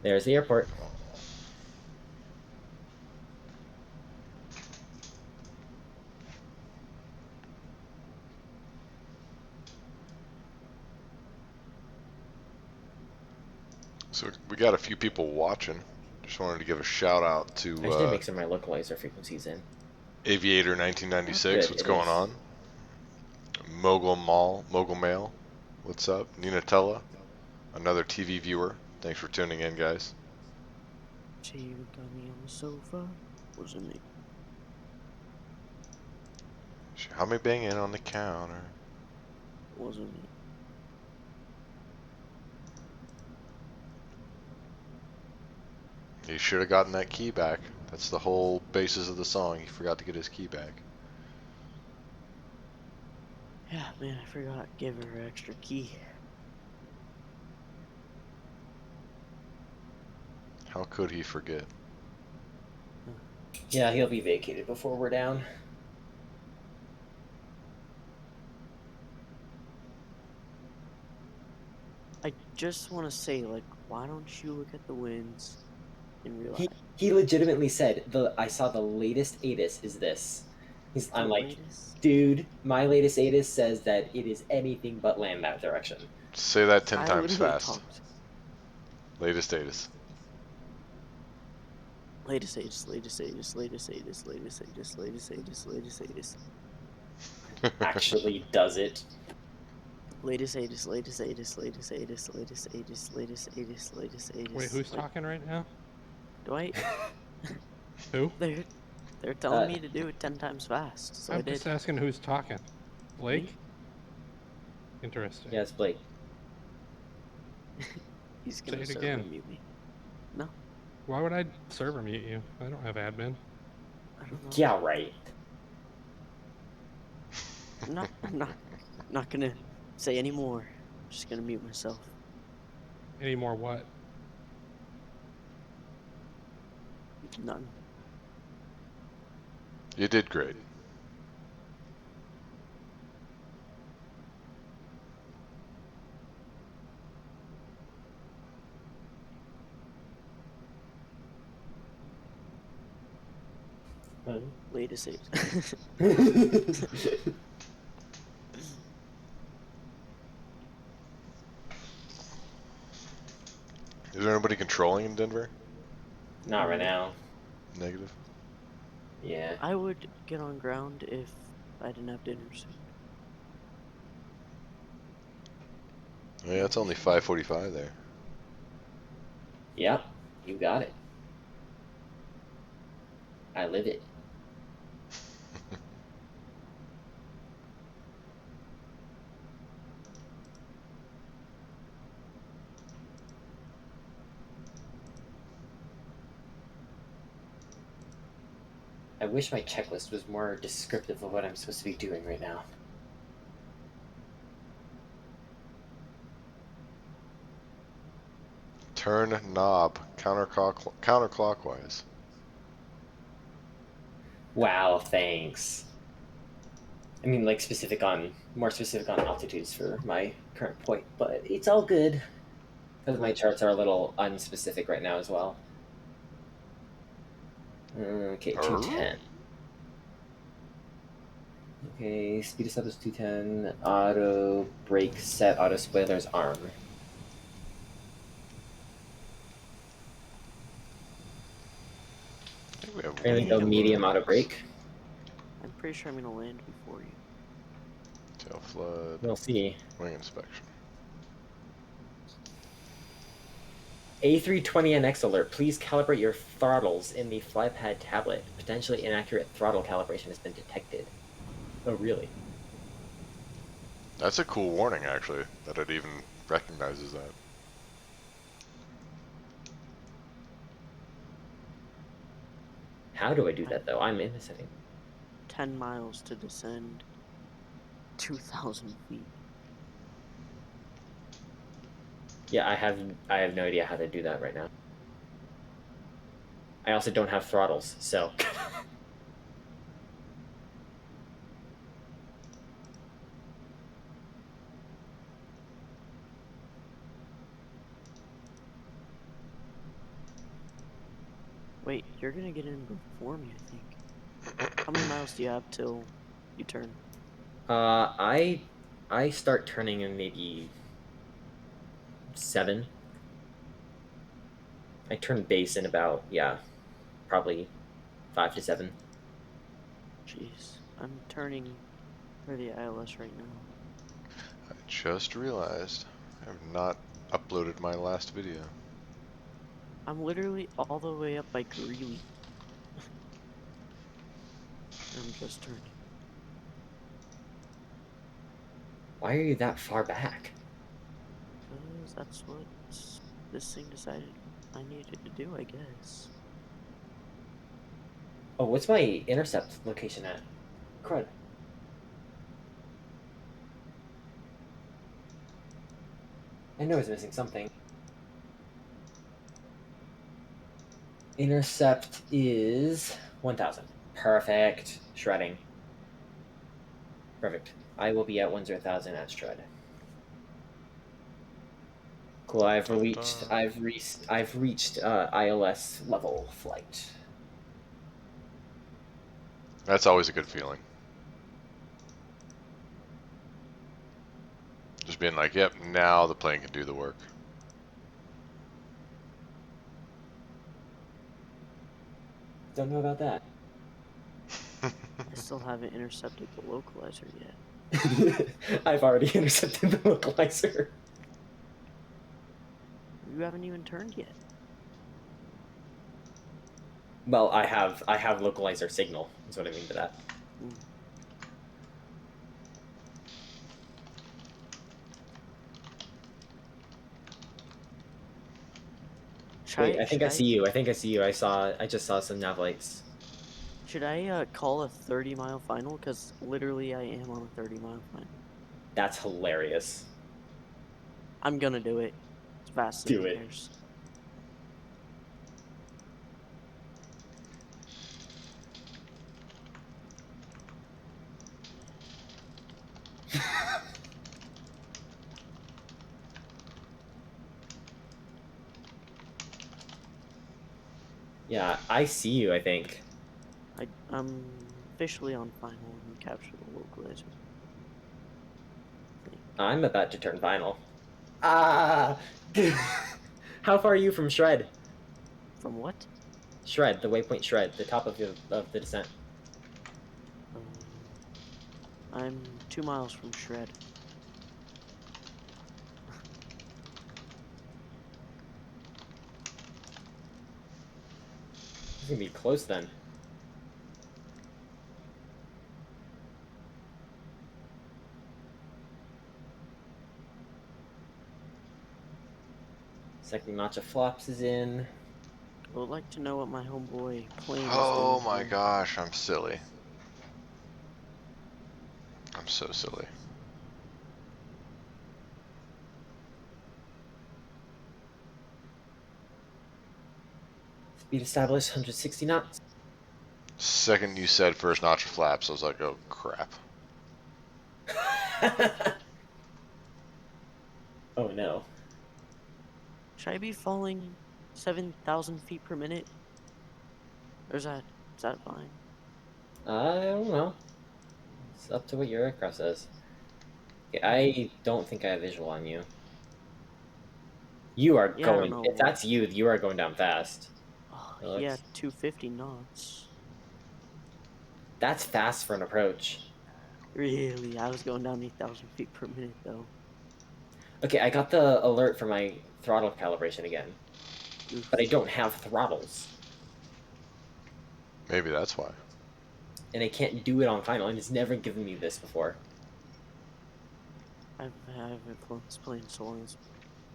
There's the airport. So we got a few people watching. Just wanted to give a shout out to I just need to make sure my localizer frequency's in. Aviator 1996. Good, What's it going is. on? Mogul Mail. What's up? Ninatella, another TV viewer. Thanks for tuning in, guys. She got me on the sofa. Wasn't me. How me banging on the counter? Wasn't me. He should have gotten that key back. That's the whole basis of the song. He forgot to get his key back. Yeah, man, I forgot. Give her her extra key. How could he forget? Yeah, he'll be vacated before we're down. I just want to say, like, why don't you look at the wins and realize He legitimately said, I saw the latest ATIS is this. I'm the like, latest? dude, my latest ATIS says that it is anything but land that direction. Say that 10 I times literally fast. talked. Latest status. Latest ATIS, latest ATIS, latest ATIS, latest ATIS, latest ATIS, latest ATIS. Actually does it. Latest ATIS, latest ATIS, latest ATIS, latest ATIS, latest ATIS, latest ATIS. Wait, who's Like, talking right now? do I? Who? They're telling me to do it 10 times fast, so I I'm did. just asking who's talking. Blake? Me? Interesting. Yeah, it's Blake. He's Say gonna it server again. mute me. No, Why would I server mute you? I don't have admin. I don't know. Yeah, right. I'm not gonna say any more. I'm just gonna mute myself. Any more what? None. You did great. Latest ATIS. Is there anybody controlling in Denver? Not right now. Negative. Yeah. I would get on ground if I didn't have dinner soon. Yeah, it's only 5:45 there. Yep. You got it. I live it. I wish my checklist was more descriptive of what I'm supposed to be doing right now. Turn knob counterclockwise. Wow, thanks. I mean, like more specific on altitudes for my current point, but it's all good because my charts are a little unspecific right now as well. Okay, 210. Okay, speed of step is 210. Auto brake set, auto spoilers arm. We have I Trailing think go I'm medium gonna- auto brake. I'm pretty sure I'm gonna land before you. tail flood, We'll see. wing inspection. A320NX alert. Please calibrate your throttles in the flypad tablet. Potentially inaccurate throttle calibration has been detected. Oh, really? That's a cool warning, actually, that it even recognizes that. How do I do that, though? I'm in the setting. 10 miles to descend 2,000 feet. Yeah, I have no idea how to do that right now. I also don't have throttles, so. Wait, you're gonna get in before me, I think. How many miles do you have till you turn? I start turning in maybe 7. I turn base in about, yeah, probably 5 to 7. Jeez, I'm turning for the ILS right now. I just realized I have not uploaded my last video. I'm literally all the way up by Greeley. I'm just turning. Why are you that far back? Because that's what this thing decided I needed to do, I guess. Oh, what's my intercept location at? Crud. I know I was missing something. Intercept is 1,000. Perfect. Shredding. Perfect. I will be at 10,000 at shred. Cool. I've reached ILS level flight. That's always a good feeling. Just being like, yep, now the plane can do the work. Don't know about that. I still haven't intercepted the localizer yet. I've already intercepted the localizer. You haven't even turned yet. Well, I have localizer signal. Is what I mean by that. Mm. Wait, I think I see you. I think I see you. I just saw some nav lights. Should I call a 30-mile final? Because literally I am on a 30-mile final. That's hilarious. I'm gonna do it. It's fast as Do who it. cares. Yeah, I see you, I think. I'm officially on final when you capture the localizer. I'm about to turn final. Ah! How far are you from Shred? From what? Shred, the waypoint Shred, the top of the descent. I'm 2 miles from Shred. It's gonna be close then. Second notch of flops is in. I would like to know what my homeboy plane is Oh doing my here. gosh, I'm silly. I'm so silly. Speed established, 160 knots. Second you said first notch of flaps, I was like, oh crap. Oh no. Should I be falling 7,000 feet per minute? Or is that fine? I don't know. It's up to what your aircraft says. Okay, I don't think I have visual on you. You are Yeah, I don't going. know If what. that's you, you are going down fast. Oh, Yeah, 250 knots. That's fast for an approach. Really? I was going down 8,000 feet per minute though. Okay, I got the alert for my throttle calibration again, Oof. but I don't have throttles, Maybe that's why. and I can't do it on final, and it's never given me this before. I haven't flown this plane so long. This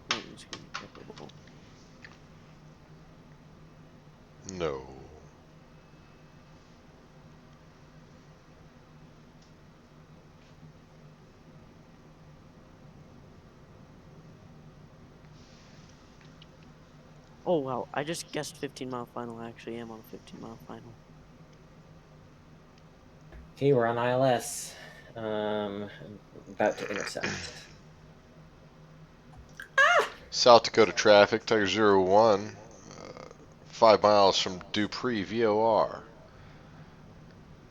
plane is incredible. No. Oh wow, I just guessed 15-mile final. I actually am on a 15-mile final. Okay, we're on ILS. I'm about to intercept. South Dakota traffic, Tiger 01, 5 miles from Dupree, VOR.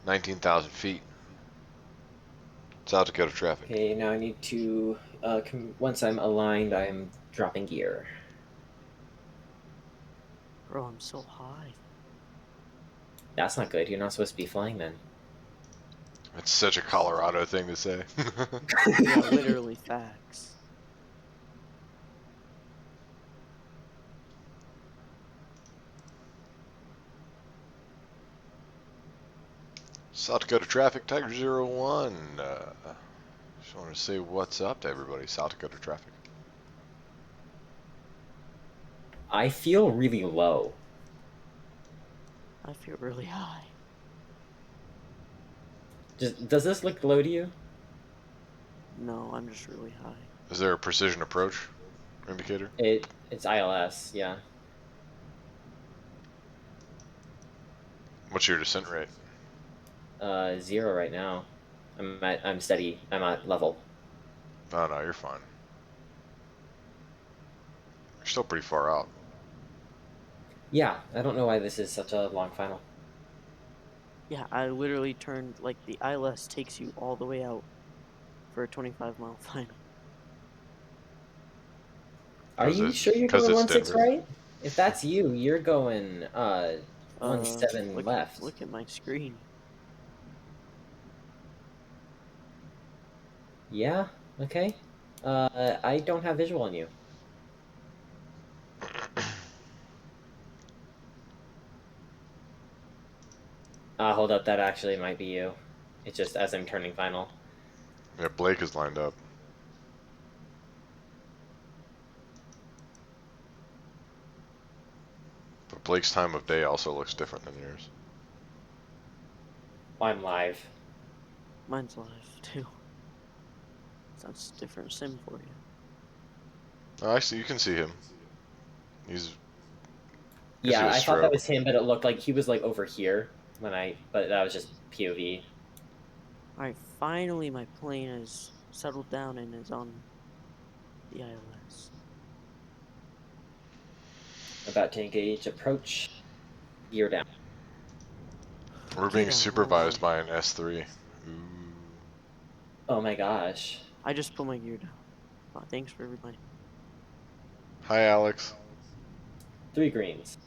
19,000 feet. South Dakota traffic. Okay, now I need to. Once I'm aligned, I'm dropping gear. Bro, I'm so high. That's not good. You're not supposed to be flying then. It's such a Colorado thing to say. Yeah, literally facts. South Dakota traffic, Tiger 01. Just want to say what's up to everybody, South Dakota traffic. I feel really low. I feel really high. Does this look low to you? No, I'm just really high. Is there a precision approach indicator? It's ILS, yeah. What's your descent rate? 0 right now. I'm steady. I'm at level. Oh no, you're fine. You're still pretty far out. Yeah, I don't know why this is such a long final. Yeah, I literally turned, like, the ILS takes you all the way out for a 25-mile final. Are you sure you're Because going it's 1.6 Denver. right? If that's you, you're going 1.7 Look, left. look at my screen. Yeah, okay. I don't have visual on you. Hold up, that actually might be you. It's just as I'm turning final. Yeah, Blake is lined up. But Blake's time of day also looks different than yours. I'm live. Mine's live, too. That's a different sim for you. Oh, actually, you can see him. He's. Yeah, A I thought that strobe. was him, but it looked like he was like over here but that was just POV. Alright, finally my plane is settled down and is on the ILS. About to engage approach. Gear down. We're being Get out of my supervised way. by an S3. Ooh. Oh my gosh. I just put my gear down. Oh, thanks for everybody. Hi, Alex. 3 greens.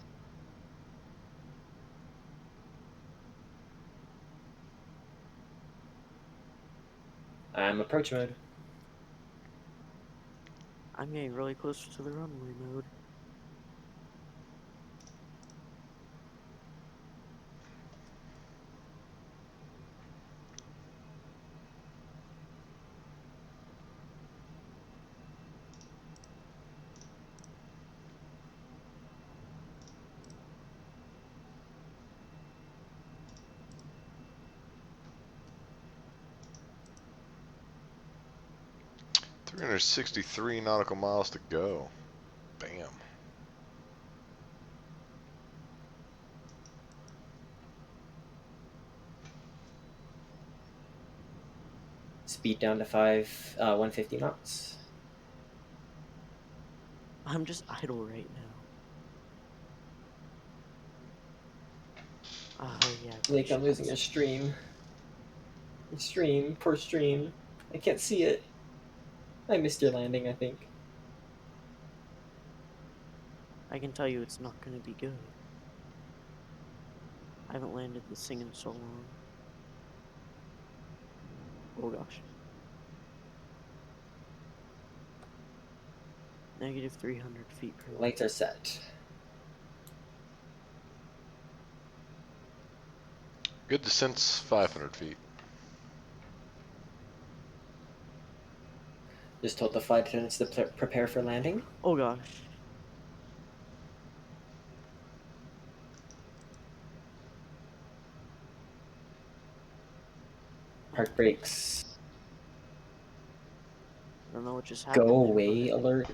I'm approach mode. I'm getting really close to the runway mode. $363 nautical miles to go. Bam. Speed down to 150 knots. I'm just idle right now. Oh yeah. Like I'm losing a stream. Poor stream. I can't see it. I missed your landing, I think. I can tell you it's not going to be good. I haven't landed this thing in so long. Oh gosh. Negative 300 feet per minute. Lights are set. Good descent's 500 feet. Just told the flight attendants to prepare for landing. Oh gosh. Park brakes. I don't know what just happened. Go there, away but- alert.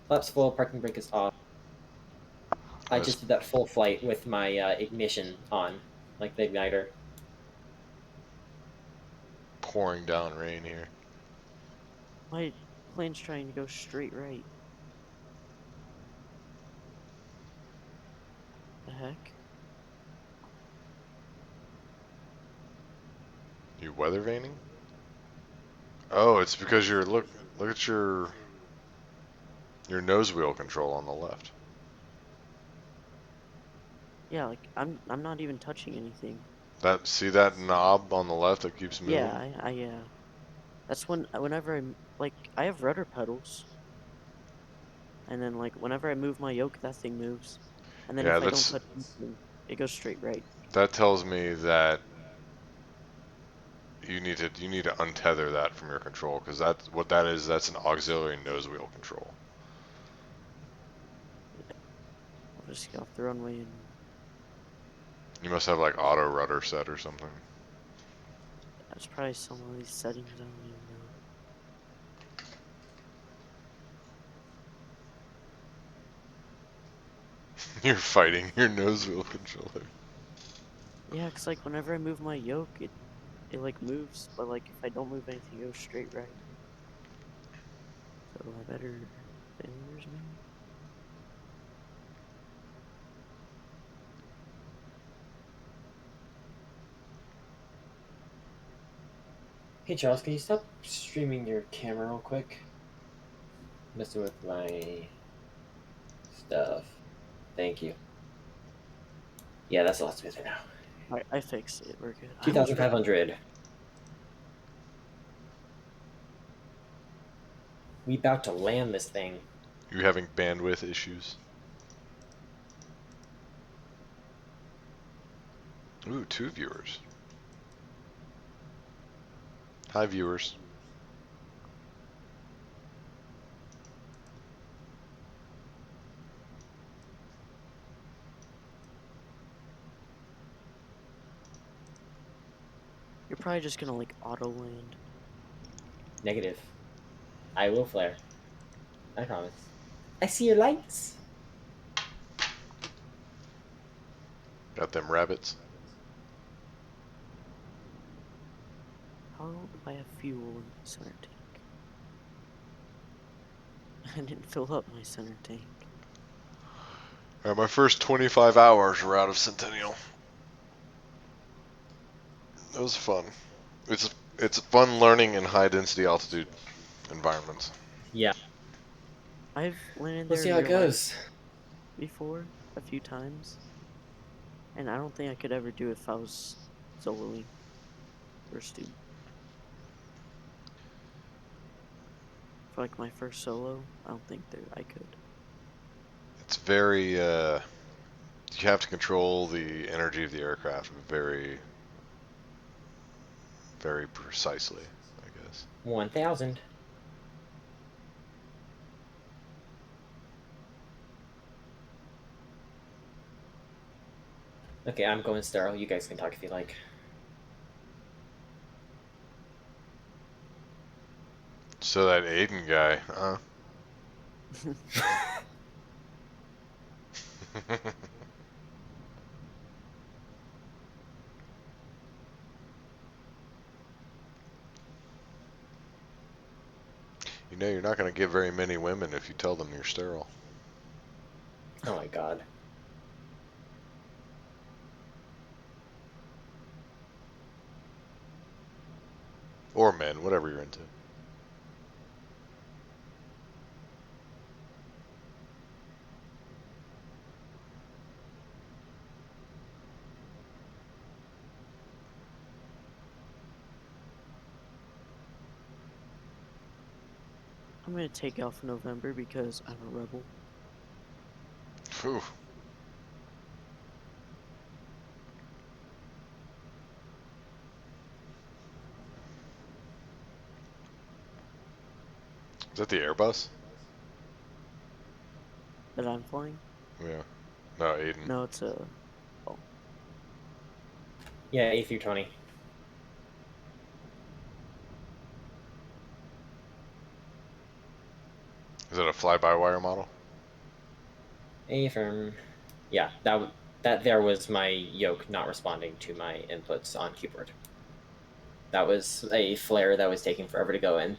Flaps full, parking brake is off. I just did that full flight with my ignition on, like the igniter. Pouring down rain here. My plane's trying to go straight right. The heck? You weather vaning? Oh, it's because you're look at your nose wheel control on the left. Yeah, like I'm not even touching anything. See that knob on the left that keeps moving? Yeah, yeah. That's whenever I have rudder pedals. And then like whenever I move my yoke, that thing moves. And then Yeah, if I don't touch anything, it goes straight right. that tells me that you need to untether that from your control, because that's what that is. That's an auxiliary nose wheel control. I'll just get off the runway and You must have like auto rudder set or something. that's probably some of these settings I don't even know. You're fighting your nose wheel controller. Yeah, cause like whenever I move my yoke, it like moves, but like if I don't move anything, it goes straight right. So I better failures maybe. Hey Charles, can you stop streaming your camera real quick? Messing with my stuff. Thank you. Yeah, that's a lot smoother now. Alright, I fixed it. We're good. 2,500. We about to land this thing. You having bandwidth issues? Ooh, 2 viewers. Hi, viewers. You're probably just gonna like auto land. Negative. I will flare. I promise. I see your lights. Got them rabbits. How do I have fuel in the center tank? I didn't fill up my center tank. Alright, my first 25 hours were out of Centennial. It was fun. It's fun learning in high density altitude environments. Yeah. I've landed We'll there see in how it real life goes. before a few times, and I don't think I could ever do it if I was soloing or a student. For like my first solo, I don't think I could. It's very you have to control the energy of the aircraft very precisely, I guess. 1,000. Okay, I'm going sterile. You guys can talk if you like. So that Aiden guy, you know you're not going to get very many women if you tell them you're sterile. Oh my god. Or men, whatever you're into. I'm gonna take Alpha November because I'm a rebel. Phew. Is that the Airbus? That I'm flying? Yeah. No, Aiden. No, it's a. Yeah, A320. Is that a fly-by-wire model? A firm. Yeah, that there was my yoke not responding to my inputs on keyboard. That was a flare that was taking forever to go in.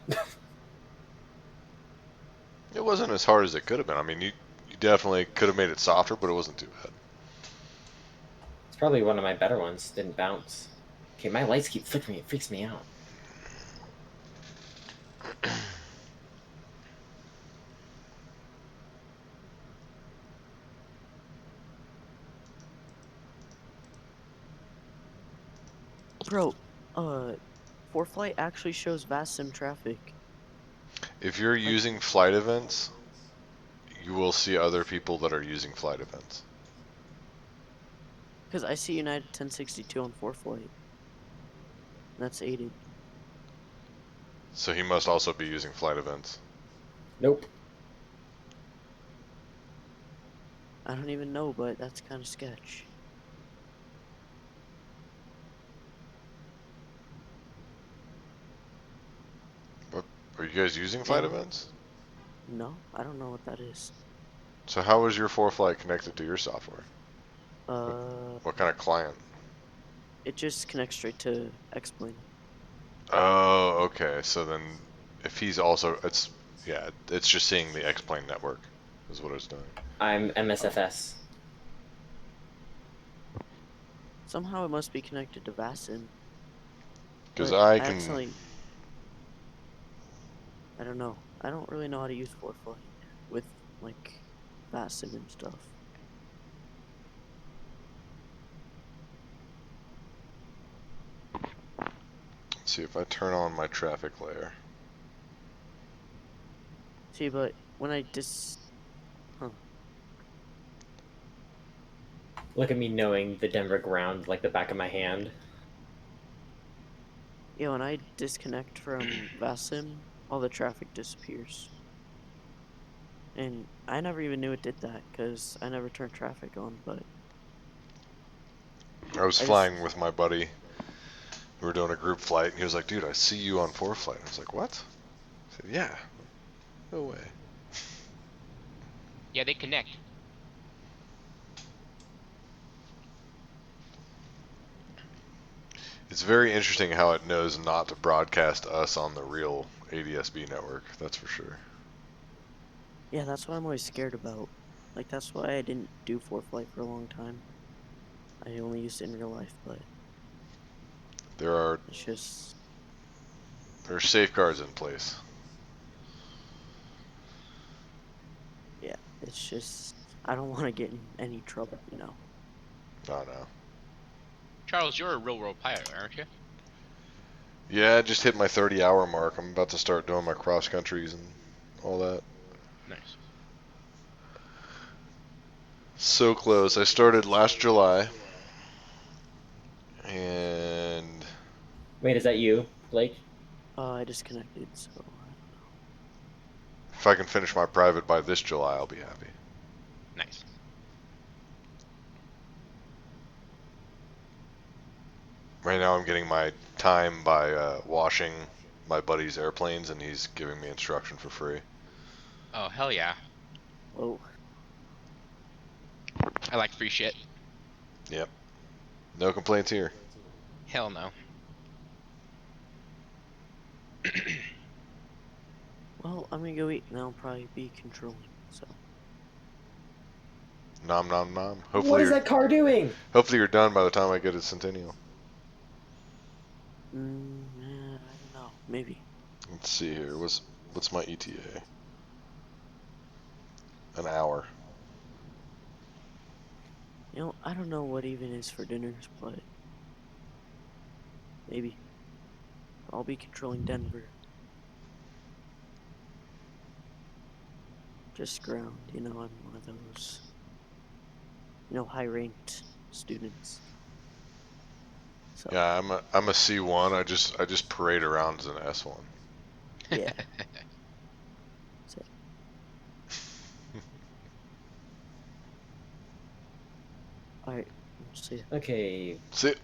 It wasn't as hard as it could have been. I mean, you definitely could have made it softer, but it wasn't too bad. It's probably one of my better ones. Didn't bounce. Okay, my lights keep flickering. It freaks me out. Bro, ForeFlight actually shows Vatsim traffic. If you're using flight events, you will see other people that are using flight events. Because I see United 1062 on ForeFlight. That's aided. So he must also be using flight events. Nope. I don't even know, but that's kind of sketch. But are you guys using flight And events? no, I don't know what that is. So how is your ForeFlight connected to your software? Uh, What kind of client? it just connects straight to X-Plane. Oh, okay. So then, if he's also, it's just seeing the X-plane network, is what it's doing. I'm MSFS. Somehow it must be connected to Vatsim. Because But I I can, accidentally, I don't know. I don't really know how to use ForeFlight with like Vatsim and stuff. let's see if I turn on my traffic layer. See, but when I Look at me knowing the Denver ground like the back of my hand. yeah, when I disconnect from Vatsim, all the traffic disappears. And I never even knew it did that because I never turned traffic on. But I was I just flying with my buddy. We were doing a group flight, and he was like, "Dude, I see you on ForeFlight." I was like, "What?" I said, "Yeah, no way." Yeah, they connect. It's very interesting how it knows not to broadcast us on the real ADSB network. That's for sure. yeah, that's what I'm always scared about. Like that's why I didn't do ForeFlight for a long time. I only used it in real life, but There are it's just safeguards in place. yeah, it's just I don't want to get in any trouble, you know. Oh no. Charles, you're a real world pilot, aren't you? Yeah, I just hit my 30-hour mark. I'm about to start doing my cross countries and all that. Nice. So close. I started last July, and Wait, is that you, Blake? I disconnected, so I don't know. if I can finish my private by this July, I'll be happy. Nice. Right now, I'm getting my time by washing my buddy's airplanes, and he's giving me instruction for free. Oh, hell yeah. Whoa. I like free shit. Yep. No complaints here. Hell no. Well, I'm gonna go eat and I'll probably be controlling. So Nom nom nom. What is that car doing? Hopefully you're done by the time I get to Centennial. I don't know. Maybe. Let's see here. What's my ETA? An hour. You know, I don't know what even is for dinners, but maybe. I'll be controlling Denver. just ground. You know, I'm one of those, high-ranked students. So Yeah, I'm a C1. I just parade around as an S1. yeah. So, all right, we'll see. Okay, See,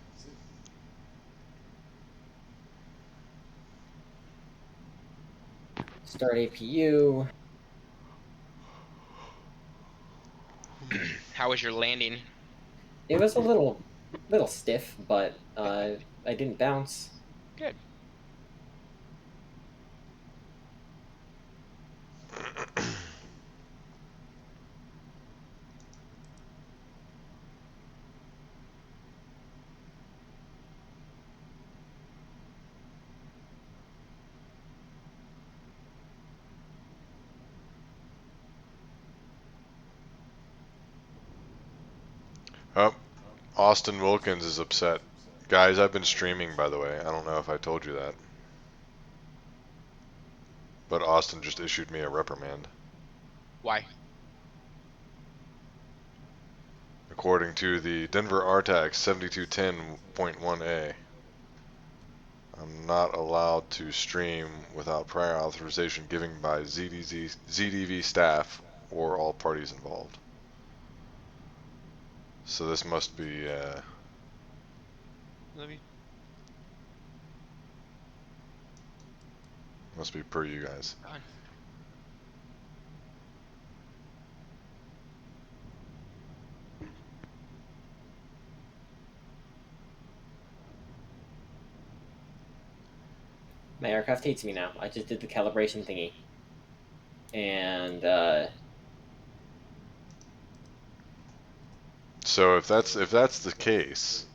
start APU. How was your landing? It was a little stiff, but I didn't bounce. Good. oh, Austin Wilkins is upset. Guys, I've been streaming, by the way. I don't know if I told you that. But Austin just issued me a reprimand. Why? According to the Denver RTAC 7210.1a, I'm not allowed to stream without prior authorization given by ZDV staff or all parties involved. So this must be Let me. per you guys. Go on. My aircraft hates me now. I just did the calibration thingy, and So if that's the case,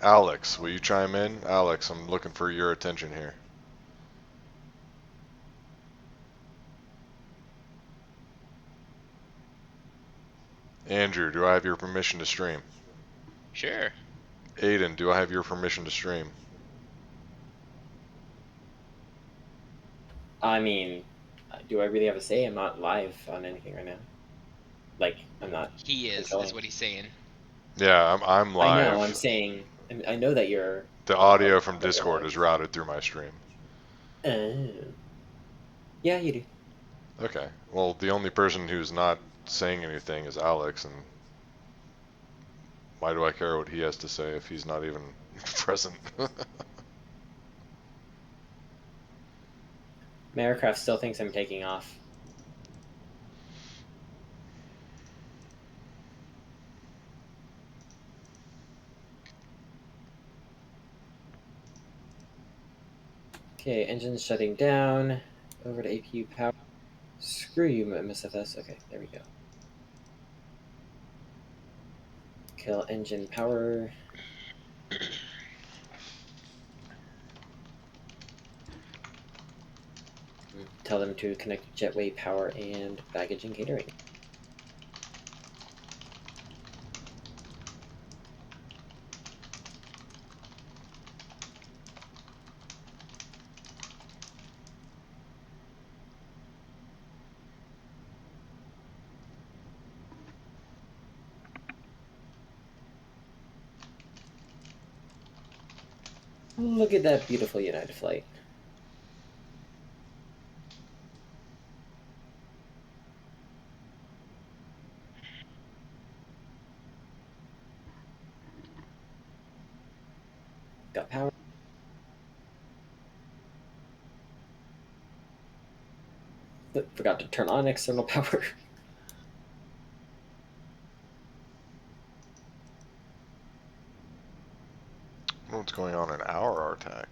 Alex, will you chime in? Alex, I'm looking for your attention here. Andrew, do I have your permission to stream? Sure. Aiden, do I have your permission to stream? I mean, do I really have a say? I'm not live on anything right now. Like, I'm not He is controlling. what he's saying. Yeah, I'm I know. I'm live. saying. I know that you're. The audio from Discord is routed through my stream. Oh. Yeah, you do. Okay. Well, the only person who's not saying anything is Alex, and why do I care what he has to say if he's not even present? My aircraft still thinks I'm taking off. Okay, engine's shutting down. Over to APU power. Screw you, MSFS. Okay, there we go. Kill engine power. Tell them to connect jetway power and baggage and catering. Look at that beautiful United flight. Got power. Forgot to turn on external power. What's going on in our attack?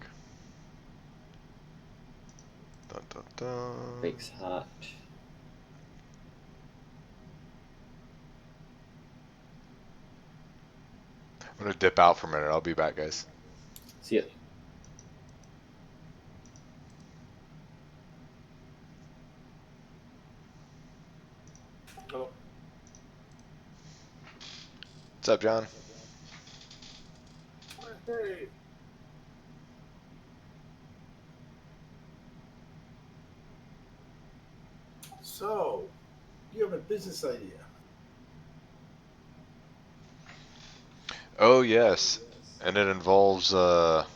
Dun, dun, dun. Brakes hot. I'm gonna dip out for a minute. I'll be back, guys. See ya. What's up, John? So, you have a business idea. Oh yes, and it involves Vatsim.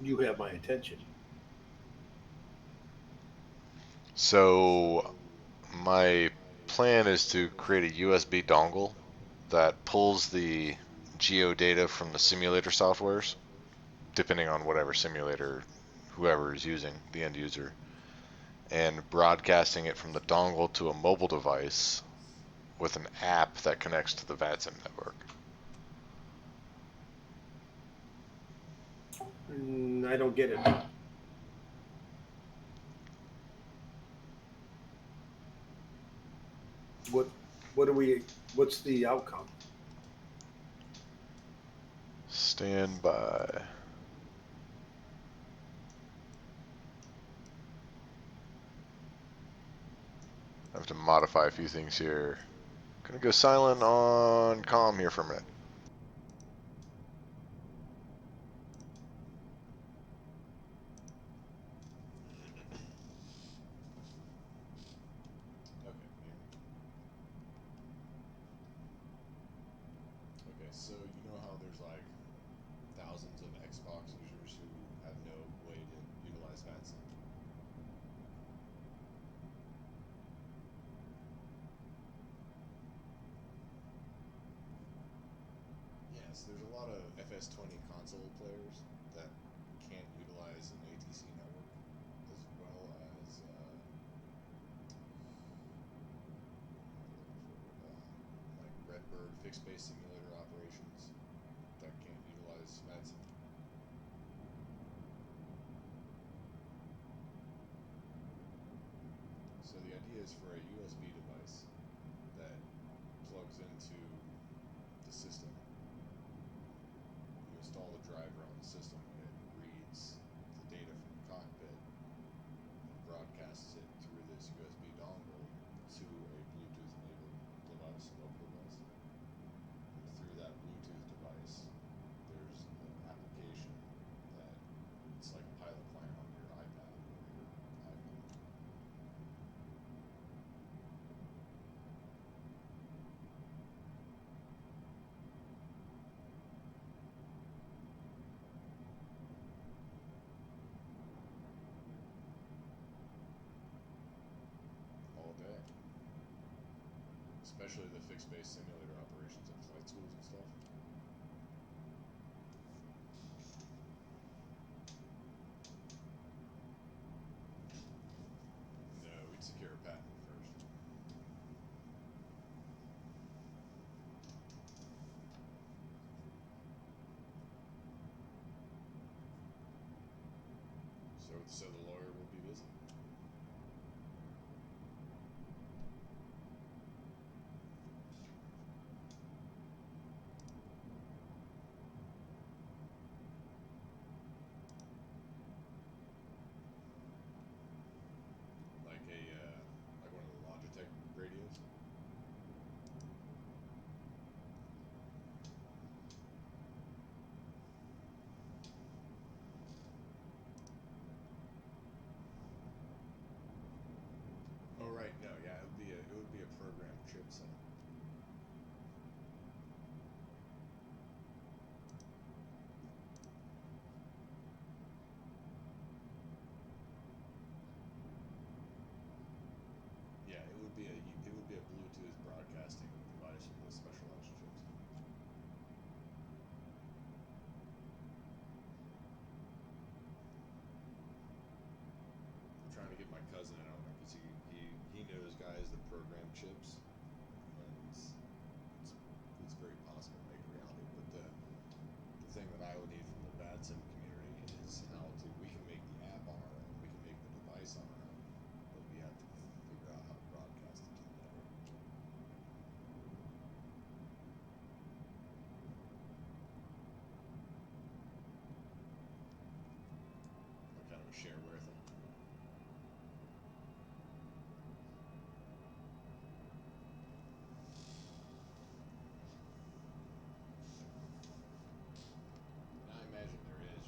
You have my attention. So my plan is to create a USB dongle that pulls the geo data from the simulator softwares, depending on whatever simulator whoever is using, the end user, and broadcasting it from the dongle to a mobile device with an app that connects to the VATSIM network. I don't get it. What what do we what's the outcome? Stand by. I have to modify a few things here. Gonna go silent on comm here for a minute. Okay, so you know how there's like thousands of Xbox users who have no way to utilize VATSIM? Yes, there's a lot of FS20 console players that can't utilize an ATC network, as well as like Redbird fixed base simulator operations that can't utilize VATSIM. So the idea is for a USB device that plugs into the system. You install the driver on the system, and it reads the data from the cockpit and broadcasts it through this USB dongle to a Bluetooth-enabled device, a mobile device. And through that Bluetooth device, there's an application that it's like a pilot plant on your iPad or your iPhone. All day. Especially the fixed base simulator operations at flight schools and stuff. No, we'd secure a patent first. So the lawyer will be busy. Like one of the Logitech radios. Oh right, no, yeah, it would be a program chipset. Yeah, it would be a Bluetooth broadcasting device with specialized chips. I'm trying to get my cousin in on it because he knows guys that program chips, and it's very possible to make a reality. But the thing that I would need from the VATSIM community is how to we can make the app on our own, we can make the device on our own, but we have to figure out how to broadcast it to the network. Kind of a shareware thing. I imagine there is.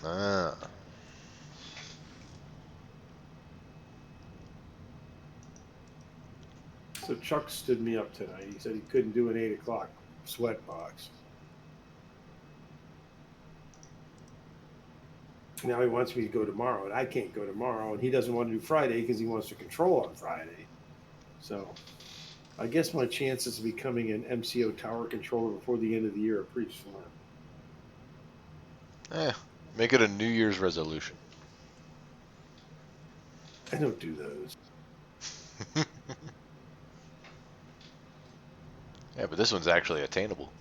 Ah. So Chuck stood me up tonight. He said he couldn't do an 8 o'clock sweat box. Now he wants me to go tomorrow, and I can't go tomorrow, and he doesn't want to do Friday because he wants to control on Friday. So I guess my chances of becoming an MCO tower controller before the end of the year are pretty slim. Make it a New Year's resolution. I don't do those. Yeah, but this one's actually attainable.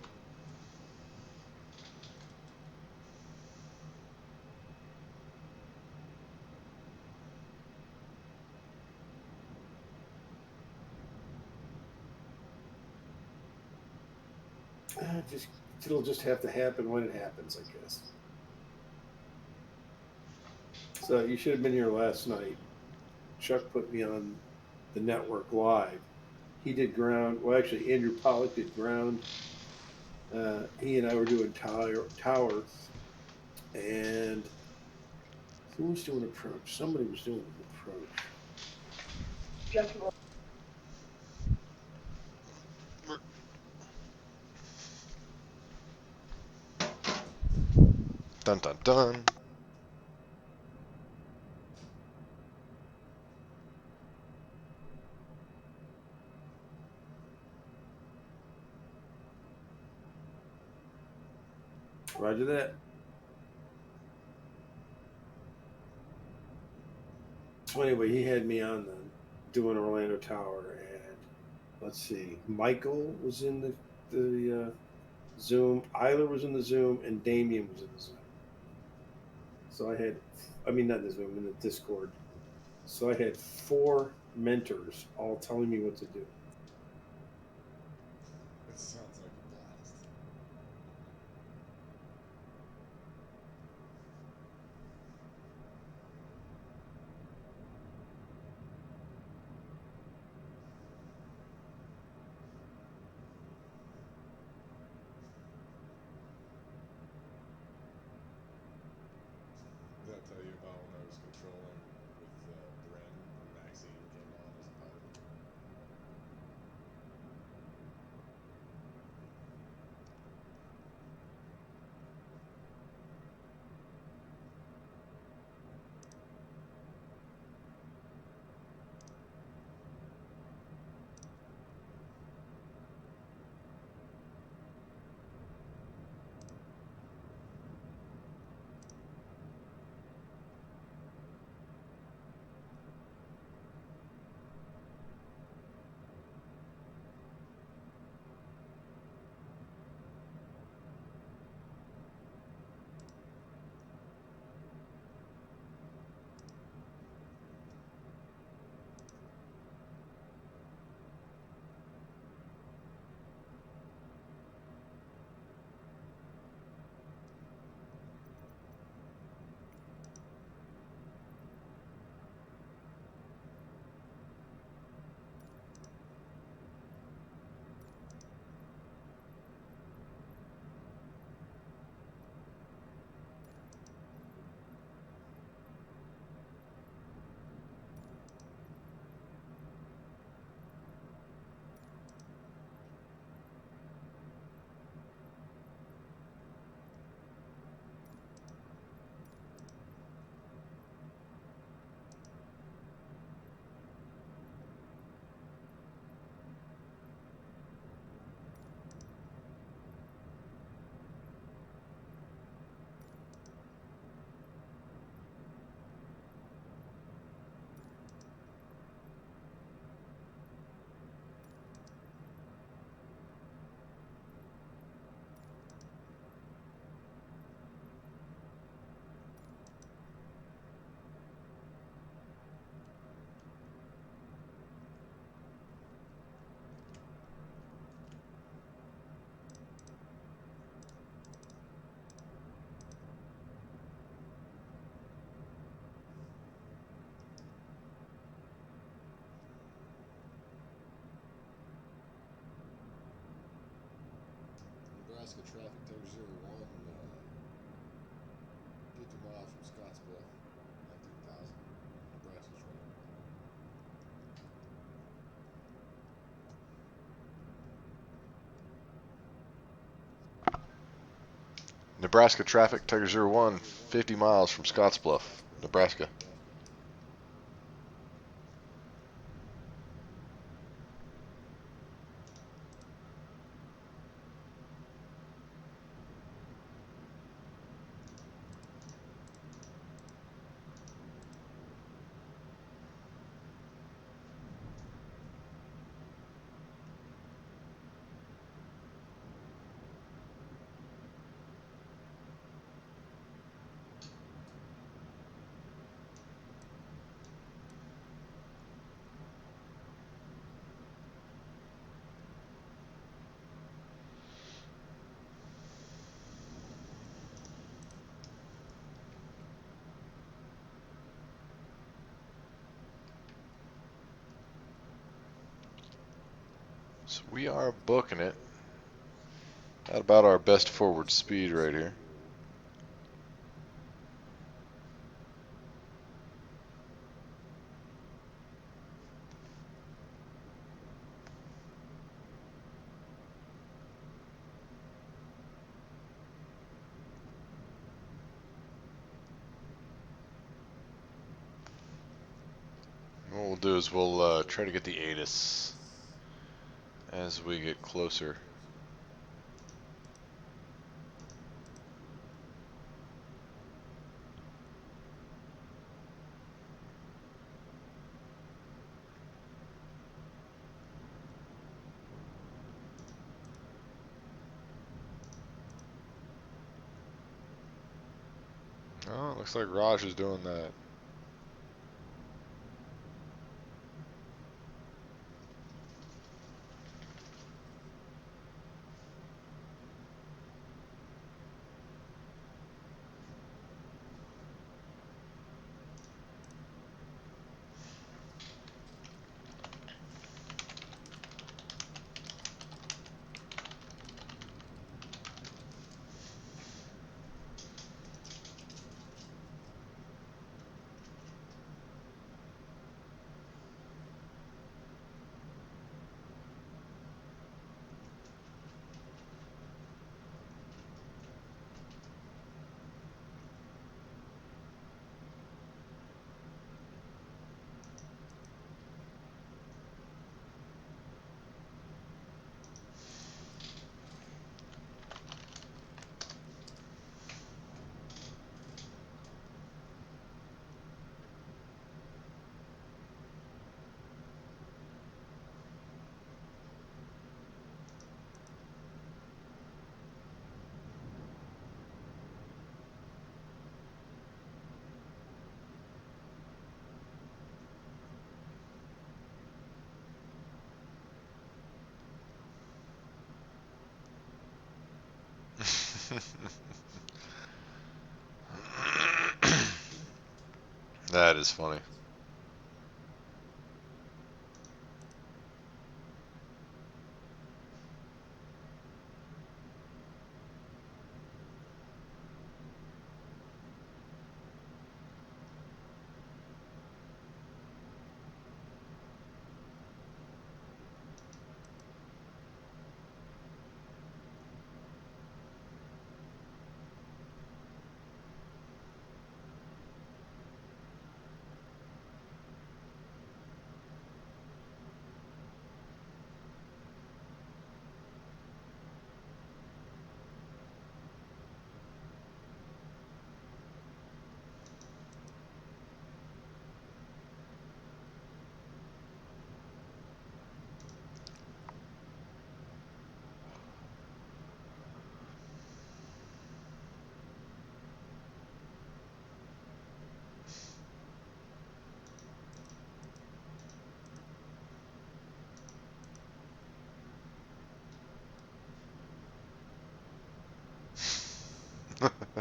It'll just have to happen when it happens, I guess. So you should have been here last night. Chuck put me on the network live. He did ground. Well, actually, Andrew Pollock did ground. He and I were doing tower, and who was doing approach? Somebody was doing approach. Dun dun dun. Roger that. So anyway, he had me on doing Orlando Tower, and let's see, Michael was in the Zoom, Eiler was in the Zoom, and Damien was in the Zoom. So not in the Zoom, in the Discord. So I had 4 mentors all telling me what to do. It sounds like a blast. Did I tell you about when I was controlling with Bren when Maxine came on as a pilot? Nebraska Traffic Tower 01, get to my Nebraska traffic, Tiger 01, 50 miles from Scottsbluff, Nebraska. So we are booking it at about our best forward speed right here. What we'll do is we'll try to get the ATIS as we get closer. Oh, looks like Raj is doing that. That is funny.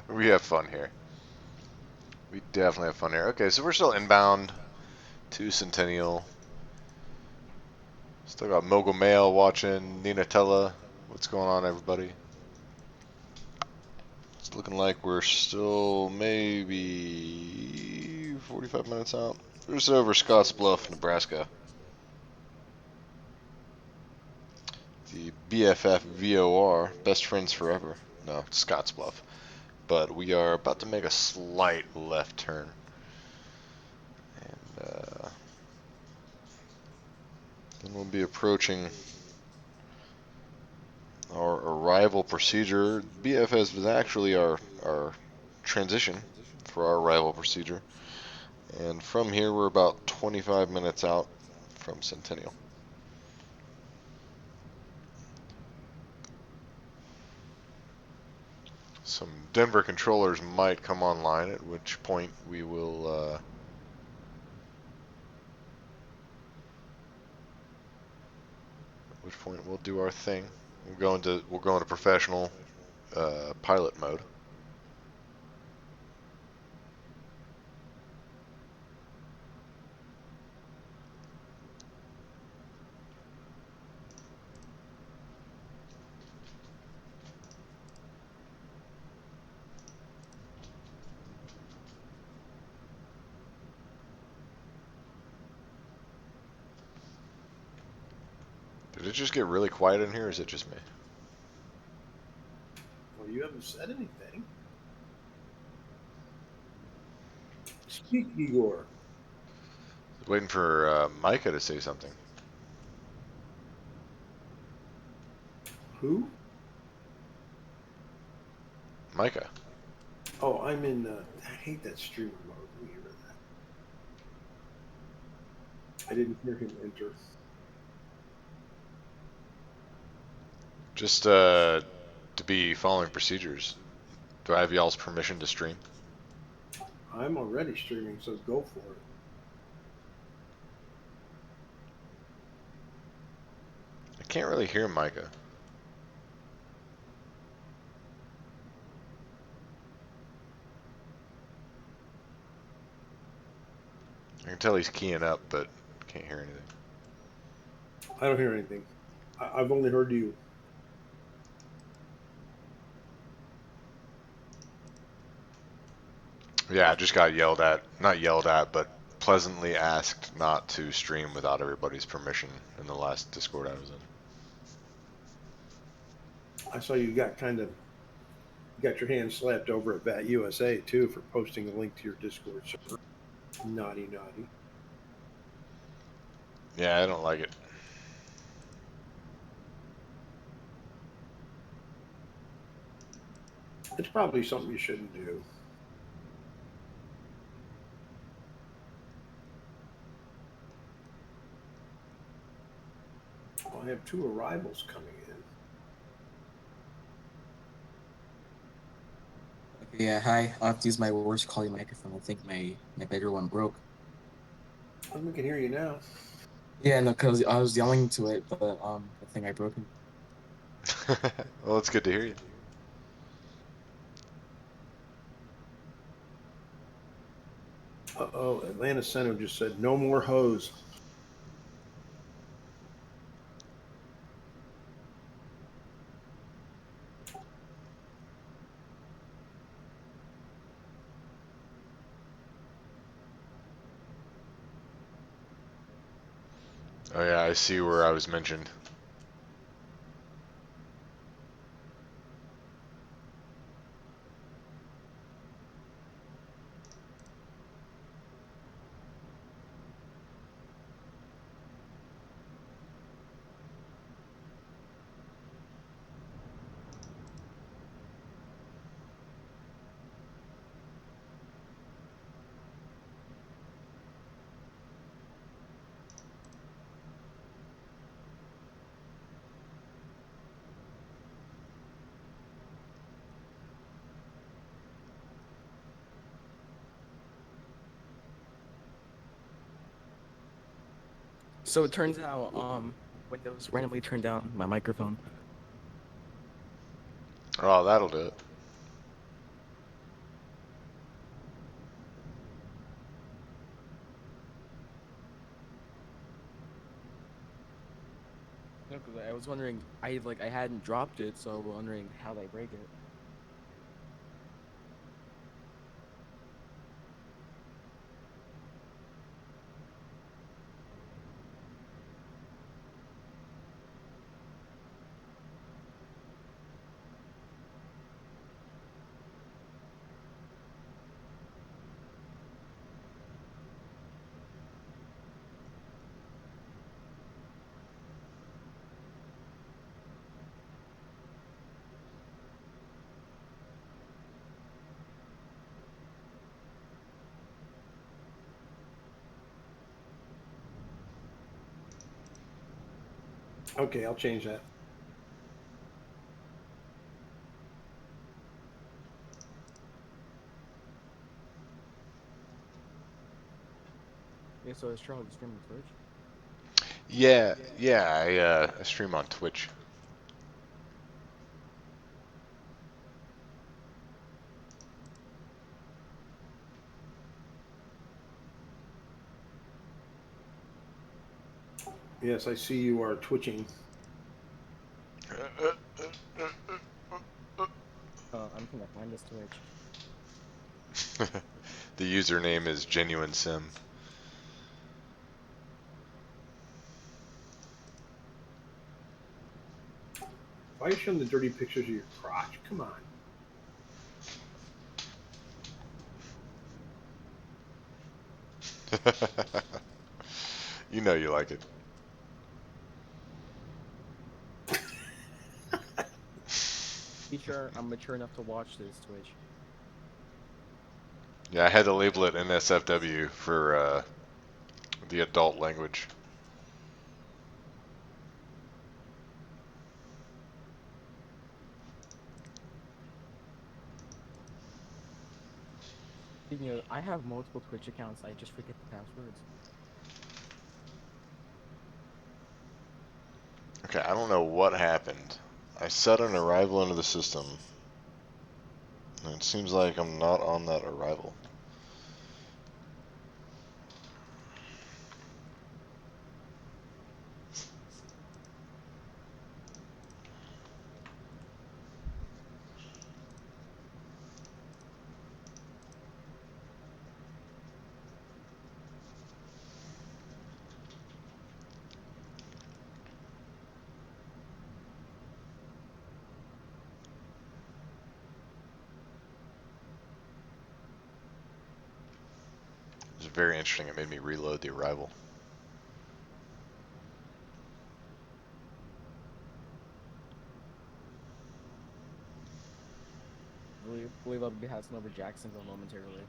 We have fun here. We definitely have fun here. Okay, so we're still inbound to Centennial. Still got Mogul Mail watching, Ninatella. What's going on, everybody? It's looking like we're still maybe 45 minutes out. We're just over Scottsbluff, Nebraska. The BFF VOR, Best Friends Forever. No, Scottsbluff. but we are about to make a slight left turn. And then we'll be approaching our arrival procedure. BFS was actually our transition for our arrival procedure. And from here, we're about 25 minutes out from Centennial. Some Denver controllers might come online, at which point we will we'll do our thing. We'll go into professional pilot mode. Did it just get really quiet in here, or is it just me? Well, you haven't said anything. Speak, Igor. Waiting for Micah to say something. Who? Micah. Oh, I'm in. I hate that streamer mode. Let me hear that. I didn't hear him enter. Just to be following procedures. Do I have y'all's permission to stream? I'm already streaming, so go for it. I can't really hear Micah. I can tell he's keying up, but can't hear anything. I don't hear anything. I've only heard you. Yeah, I just got yelled at. Not yelled at, but pleasantly asked not to stream without everybody's permission in the last Discord I was in. I saw you got got your hand slapped over at VAT USA too for posting a link to your Discord server. Naughty, naughty. Yeah, I don't like it. It's probably something you shouldn't do. Well, I have 2 arrivals coming in. Okay, yeah, hi. I have to use my worst quality microphone. I think my better one broke. We can hear you now. Yeah, no, because I was yelling to it, but I think I broke it. Well, it's good to hear you. Uh-oh, Atlanta Center just said no more hose. Oh yeah, I see where I was mentioned. So it turns out, Windows randomly turned down my microphone. Oh, that'll do it. No, because I was wondering, I hadn't dropped it, so I was wondering how they break it. Okay, I'll change that. Yeah, so is Charlie streaming Twitch? Yeah, I stream on Twitch. Yes, I see you are twitching. I'm trying to find this Twitch. The username is Genuine Sim. Why are you showing the dirty pictures of your crotch? Come on. You know you like it. Be sure I'm mature enough to watch this Twitch. Yeah, I had to label it NSFW for the adult language. You know, I have multiple Twitch accounts. I just forget the passwords. Okay, I don't know what happened. I set an arrival into the system, and it seems like I'm not on that arrival. It was very interesting. It made me reload the arrival. Believe I'll be passing over Jacksonville momentarily.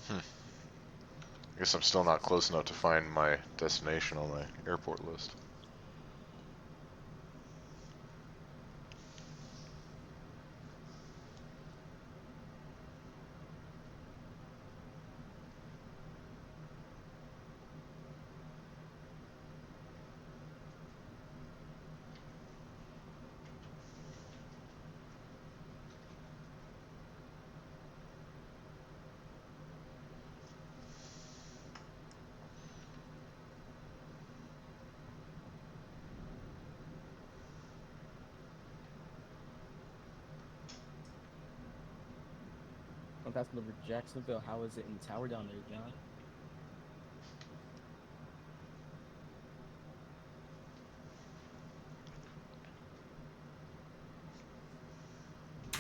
I guess I'm still not close enough to find my destination on my airport list. I'm passing over Jacksonville. How is it in the tower down there, John?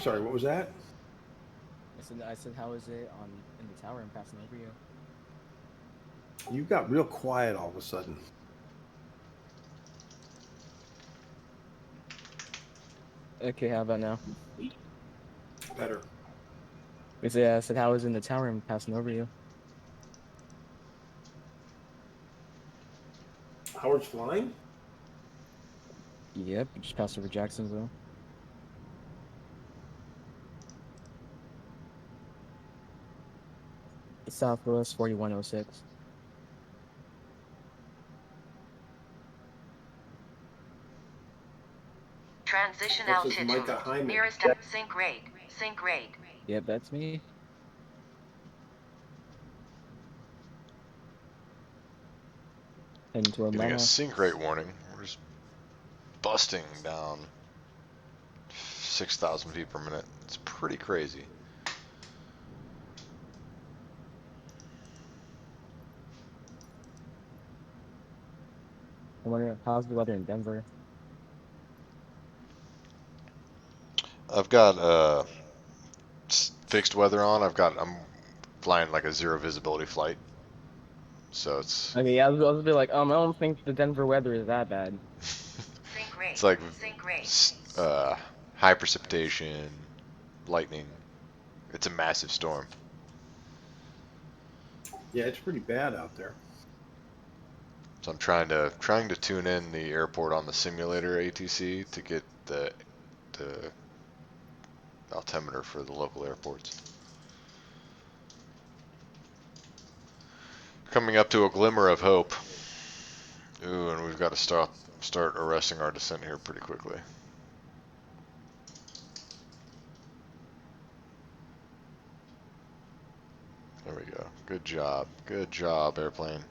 Sorry, what was that? I said, how is it on in the tower? I'm passing over you. You got real quiet all of a sudden. Okay, how about now? Better. I said, how is it in the tower? I'm passing over you. Howard's flying? Yep, just passed over Jacksonville. Southwest 4106. Transition That says altitude. Micah Hyman. Nearest sync rate. Sync rate. Yep, that's me. Heading to Getting a Atlanta. sync rate warning. We're just busting down 6,000 feet per minute. It's pretty crazy. I wonder how's the weather in Denver. I've got fixed weather on. I'm flying like a zero visibility flight, so it's Okay, yeah, I was be like, I don't think the Denver weather is that bad. Sync rate. it's like Sync rate. high precipitation, lightning. It's a massive storm. Yeah, it's pretty bad out there. So I'm trying to tune in the airport on the simulator ATC to get the altimeter for the local airports. Coming up to a glimmer of hope. Ooh, and we've got to start arresting our descent here pretty quickly. There we go. Good job. Good job, airplane.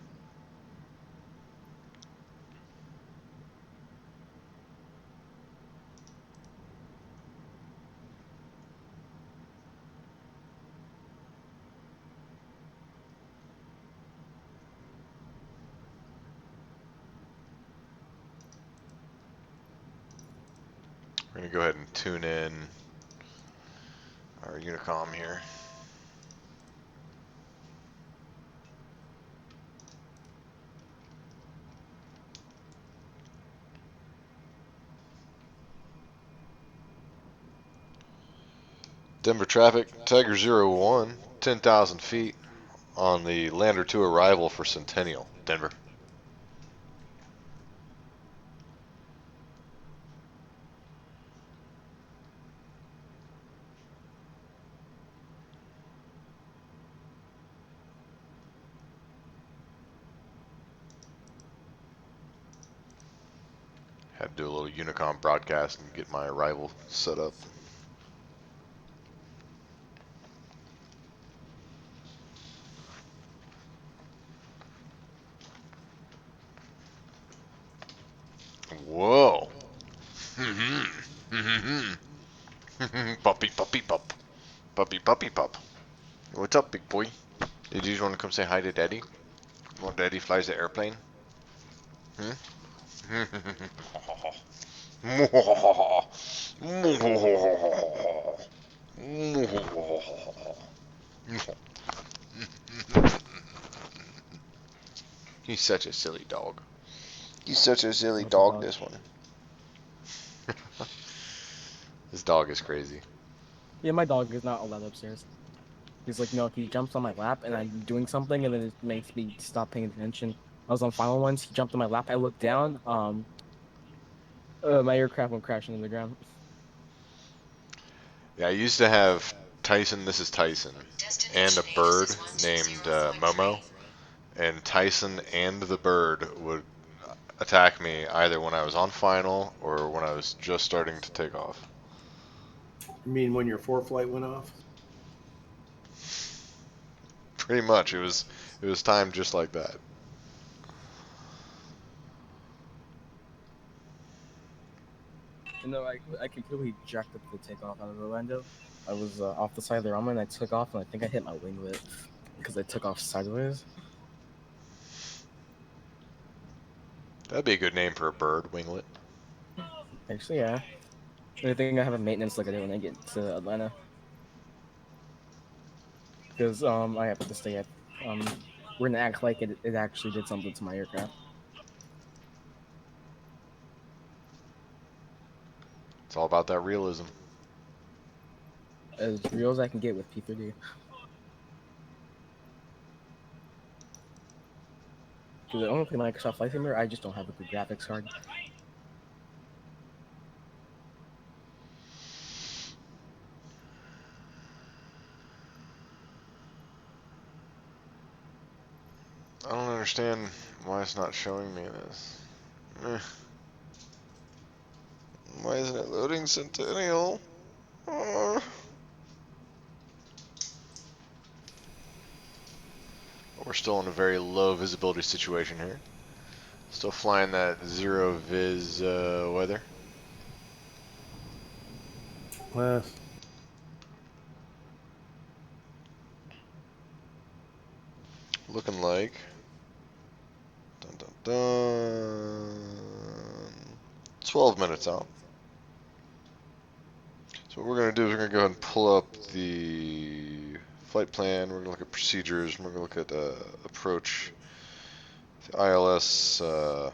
We're going to go ahead and tune in our Unicom here. Denver traffic, Tiger 01, 10,000 feet on the lander to arrival for Centennial, Denver. Had to do a little Unicom broadcast and get my arrival set up. Whoa. Puppy, puppy, pup. Puppy, puppy, pup. What's up, big boy? Did you just want to come say hi to Daddy? While Daddy flies the airplane? Hmm? He's such a silly dog. He's such a silly What's a dog, dog? this one. This dog is crazy. Yeah, my dog is not allowed upstairs. He's like, no, he jumps on my lap and I'm doing something and then it makes me stop paying attention. I was on final once, he jumped on my lap, I looked down, my aircraft went crashing into the ground. Yeah, I used to have Tyson, this is Tyson, and a bird named Momo. And Tyson and the bird would attack me either when I was on final or when I was just starting to take off. You mean when your flight went off? Pretty much, it was timed just like that. And though I completely jacked up the takeoff out of Orlando. I was off the side of the runway and I took off and I think I hit my winglet because I took off sideways. That'd be a good name for a bird, winglet. Actually, yeah. I think I have a maintenance look at it when I get to Atlanta. Because I have to stay at we're gonna act like it actually did something to my aircraft. It's all about that realism. As real as I can get with P3D. Because I only play Microsoft Flight Simulator, I just don't have a good graphics card. I don't understand why it's not showing me this. Why isn't it loading Centennial? We're still in a very low visibility situation here. Still flying that zero vis weather. Last. Looking like. Dun, dun, dun. 12 minutes out. So what we're going to do is we're going to go ahead and pull up the flight plan. We're going to look at procedures. We're going to look at approach. The ILS. Oh,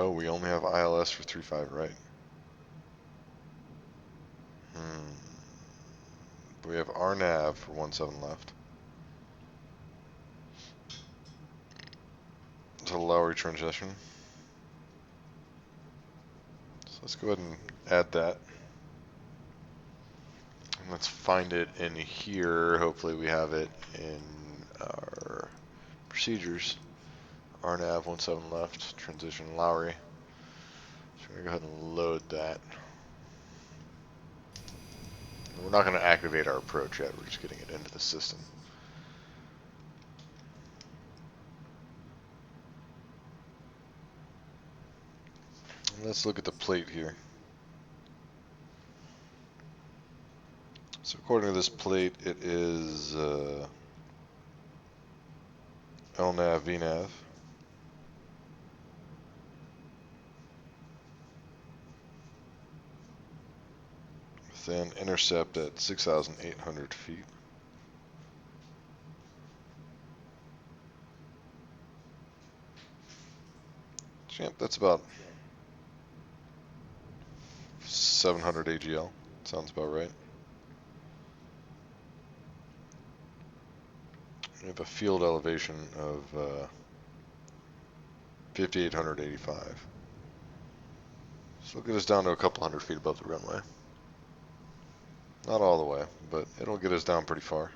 we only have ILS for 3.5, right? We have RNAV for 1.7 left. Total Lowry transition. So let's go ahead and add that. And let's find it in here. Hopefully we have it in our procedures. RNAV 1.7 left, transition Lowry. So we're going to go ahead and load that. We're not going to activate our approach yet. We're just getting it into the system. And let's look at the plate here. So according to this plate, it is LNAV, VNAV. Then intercept at 6,800 feet. Champ, that's about 700 AGL. Sounds about right. We have a field elevation of 5,885. So it'll get us down to a couple hundred feet above the runway. Not all the way, but it'll get us down pretty far.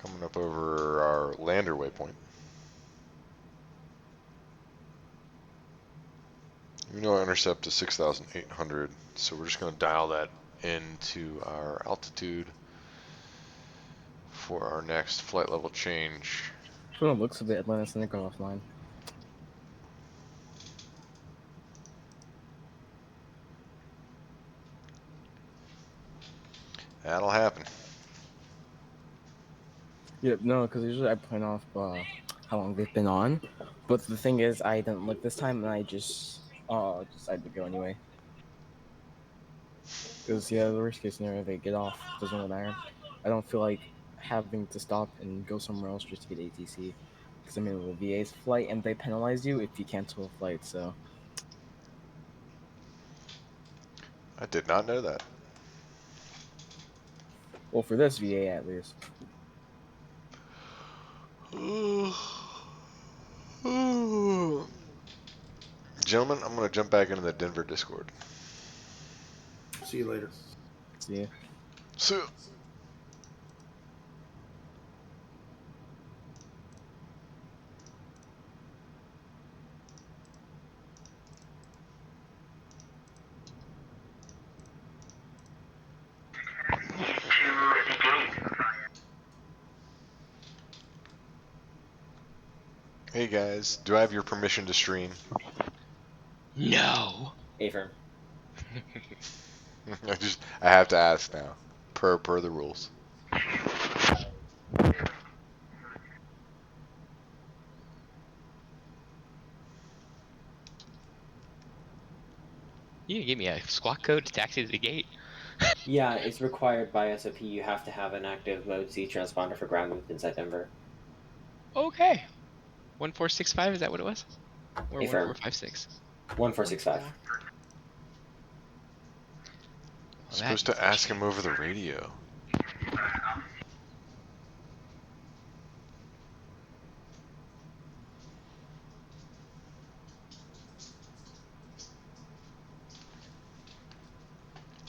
Coming up over our lander waypoint. We know our intercept is 6,800, so we're just going to dial that into our altitude for our next flight level change. From the looks of it, Atlanta's gonna go offline. That'll happen. Yeah, no, because usually I point off how long they've been on, but the thing is, I didn't look this time, and I just decided to go anyway. Because yeah, the worst case scenario, they get off, doesn't really matter. I don't feel like having to stop and go somewhere else just to get ATC. Because I'm in the VA's flight, and they penalize you if you cancel a flight. So, I did not know that. well, for this VA at least. Gentlemen, I'm going to jump back into the Denver Discord. See you later. See ya. See ya. Hey guys, do I have your permission to stream? No. Affirm. I have to ask now, per the rules. You can give me a squawk code to taxi to the gate. Yeah, it's required by SOP. You have to have an active mode C transponder for ground movement inside Denver. Okay. 1465, is that what it was? Or Affirm. 1456? 1465. Well, Supposed to ask him over the radio.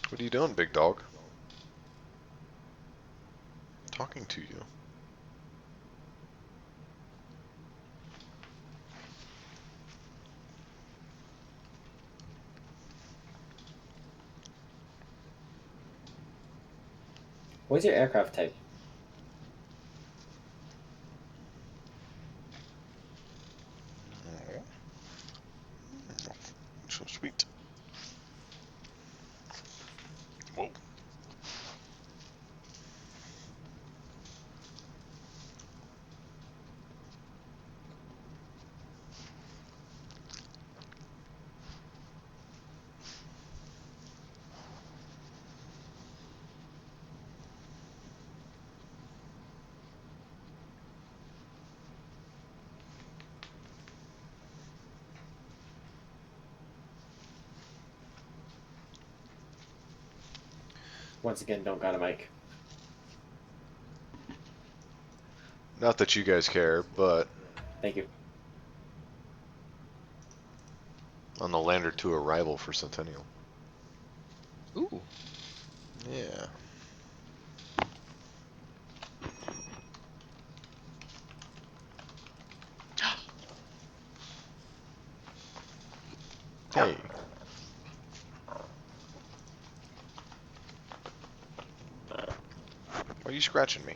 What are you doing, big dog? to you. What's your aircraft type? So sweet. Whoa. Once again, don't got a mic. Not that you guys care, but Thank you. on the lander to arrival for Centennial. Ooh. Yeah. Hey. Why are you scratching me?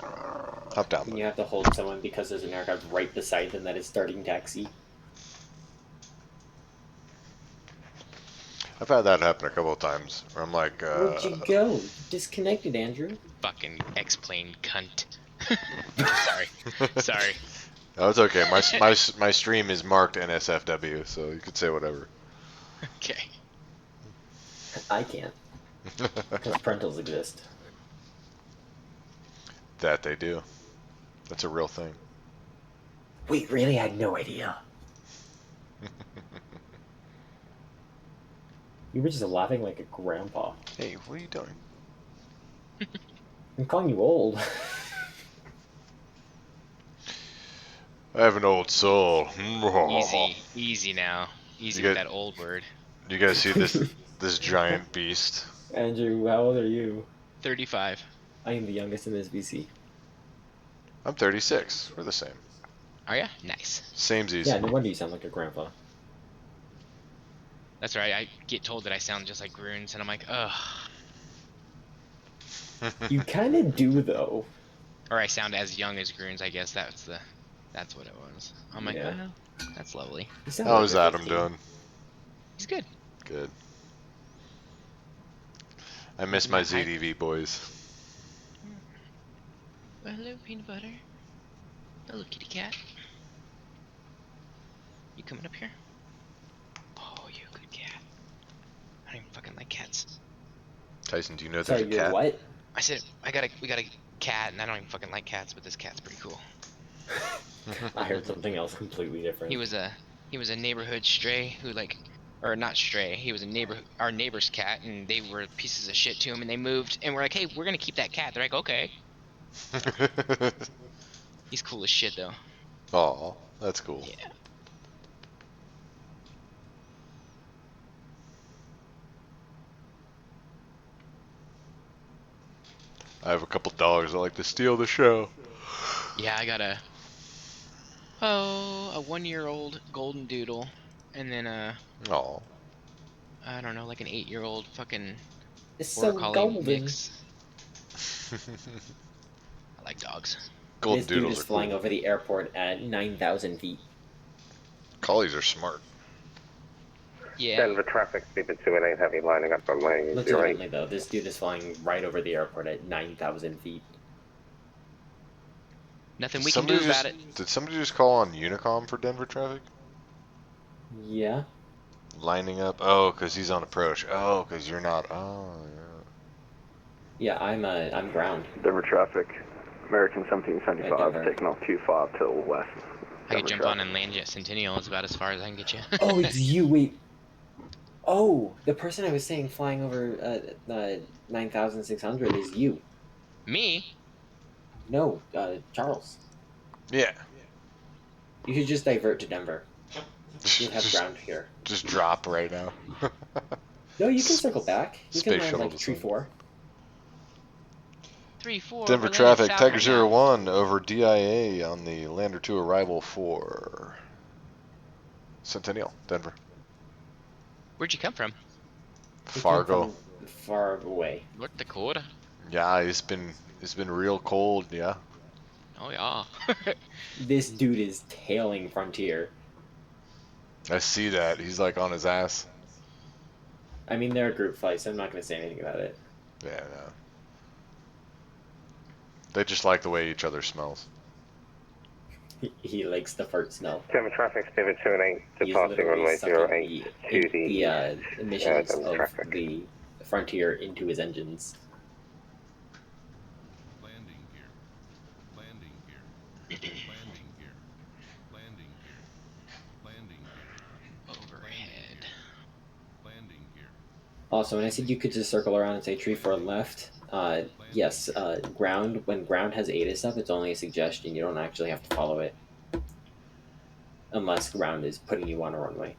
Hop down, When buddy. you have to hold someone because there's an aircraft right beside them that is starting taxi. I've had that happen a couple of times where I'm like, Where'd you go? You disconnected, Andrew. Fucking X-plane cunt. Sorry. Sorry. Oh, it's okay. My stream is marked NSFW, so you could say whatever. Okay. I can't, because parentals exist. That they do. That's a real thing. Wait, really? I had no idea. You were just laughing like a grandpa. Hey, what are you doing? I'm calling you old. I have an old soul. Easy now. Easy You with got- that old word. You guys see this giant beast? Andrew, how old are you? 35. I am the youngest in this VC. I'm 36. We're the same. Are ya? Nice. Samezies. Yeah, no wonder you sound like a grandpa. That's right. I get told that I sound just like Groons, and I'm like, ugh. You kind of do, though. Or I sound as young as Groons. I guess that's what it was. I'm like, Yeah. well, that's lovely. You sound How like is you're Adam 15. doing? He's good. Good. I miss my ZDV boys. Well, hello, peanut butter. Hello, kitty cat. You coming up here? Oh, you a good cat. I don't even fucking like cats. Tyson, do you know Sorry, there's a you're cat? what? I said we got a cat, and I don't even fucking like cats, but this cat's pretty cool. I heard something else completely different. He was a neighborhood stray who or not stray. He was our neighbor's cat, and they were pieces of shit to him, and they moved, and we're like, hey, we're gonna keep that cat. They're like, okay. He's cool as shit though. Aw, that's cool. Yeah. I have a couple dogs that like to steal the show. Yeah, I got a 1-year-old golden doodle, and then Aw. I don't know, like an 8-year-old fucking It's border so collie golden. mix. I like dogs. Golden This dude doodles is are flying cool. over the airport at 9,000 feet. Collies are smart. Yeah. Denver traffic, speed at 218 heavy lining up on lane 08. Legitimately, though, this dude is flying right over the airport at 9,000 feet. Nothing we can do about it. Did somebody just call on Unicom for Denver traffic? Yeah. Lining up? Oh, because he's on approach. Oh, because you're not. Oh, Yeah, I'm ground. Denver traffic, American 1775, Denver. taking off 25 till west. I could jump on and land you at Centennial. It's about as far as I can get you. Oh, it's you. Wait. Oh, the person I was saying flying over 9,600 is you. Me? No, Charles. yeah. You should just divert to Denver. You'll have ground here. Just drop right now. No, you can circle back. You can Space land shuttle like tree descent. 4. 3-4. Denver we're landing traffic, south Tiger right now. 01 over DIA on the lander 2 arrival for Centennial, Denver. Where'd you come from? We come Fargo. from far away. North Dakota. Yeah, it's been real cold, yeah. Oh yeah. This dude is tailing Frontier. I see that. He's like on his ass. I mean, they're a group flight, so I'm not going to say anything about it. Yeah, no. They just like the way each other smells. He likes the fart smell. Denver traffic, David 28, He's departing literally runway sucking 08 to the emissions Denver of traffic. the Frontier into his engines. Landing gear. Landing gear. Landing gear. Landing gear. Landing gear. Overhead. Landing gear. Also, when I said you could just circle around and say tree 4 left, yes, ground, when ground has ATIS up, it's only a suggestion. You don't actually have to follow it. Unless ground is putting you on a runway.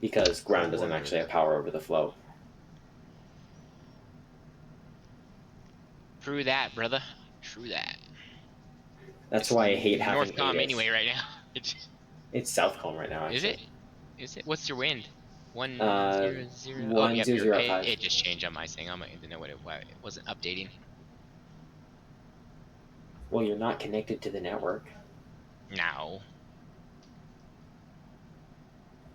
Because ground doesn't actually have power over the flow. True that, brother. True that. That's why I hate having Northcom ATIS. anyway right now. It's Southcom right now, actually. Is it? Is it? What's your wind? 100. 1005. It just changed on my thing. I didn't know why it wasn't updating. Well, you're not connected to the network. No.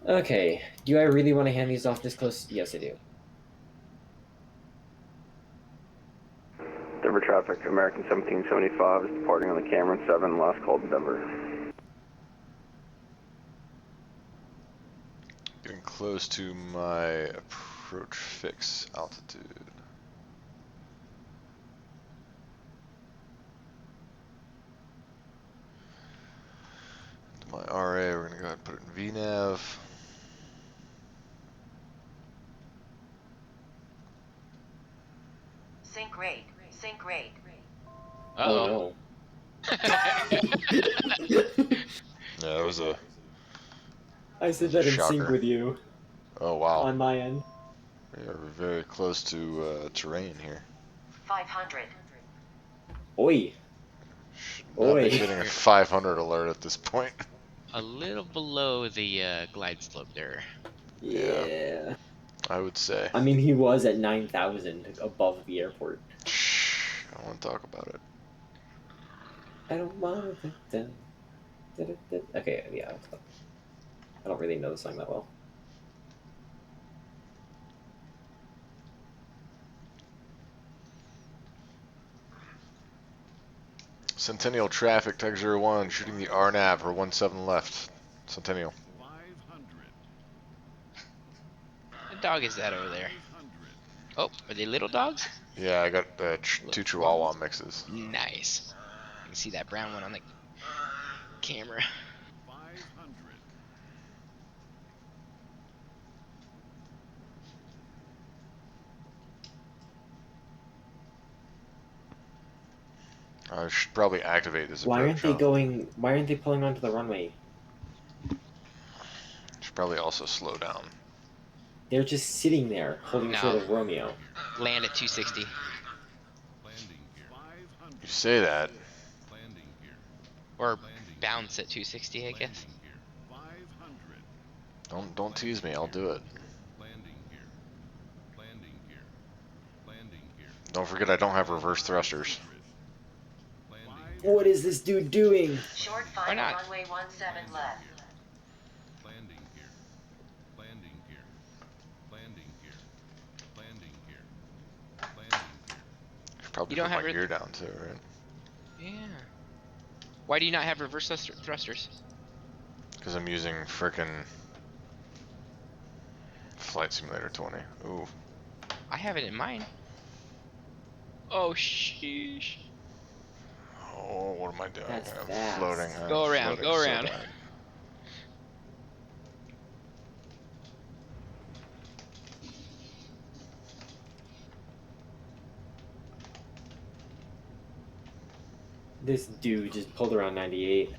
Okay, do I really want to hand these off this close? Yes, I do. Denver traffic, American 1775 is departing on the Cameron 7, last call to Denver. Getting close to my approach fix altitude. My RA, we're gonna go ahead and put it in VNav. Sync rate. Sync rate. Uh-oh. Oh Yeah, that was a. I said that in sync shocker. with you. Oh wow. On my end. We're very close to terrain here. 500. Oi. Should not Oi. be getting a 500 alert at this point. A little below the glide slope there. Yeah. I would say. I mean, he was at 9,000 above the airport. Shh, I don't want to talk about it. I don't want to. Okay, yeah. I don't really know the song that well. Centennial traffic, Tiger 01, shooting the RNAV for 17 left. Centennial. 500. What dog is that over there? 500. Oh, are they little dogs? Yeah, I got two Chihuahua mixes. Nice. You can see that brown one on the camera. 500. I should probably activate this Why aren't approach. Why aren't they pulling onto the runway? Should probably also slow down. They're just sitting there, holding short of Romeo. Land at 260. Landing gear. 500. You say that. Landing gear. Or bounce at 260, I guess. Landing gear. 500. Don't tease me. I'll do it. Landing gear. Landing gear. Landing gear. Don't forget I don't have reverse thrusters. What is this dude doing? Short Why final not? runway 17 left. Landing gear. Landing gear. Landing gear. Landing gear. Landing gear. Should probably You don't put have my gear down too, right? Yeah. Why do you not have reverse thrusters? Because I'm using frickin' Flight Simulator 20. Ooh. I have it in mine. Oh, sheesh. Oh, what am I doing? That's I'm fast. floating. I'm Go around, floating go so around. bad. This dude just pulled around 98.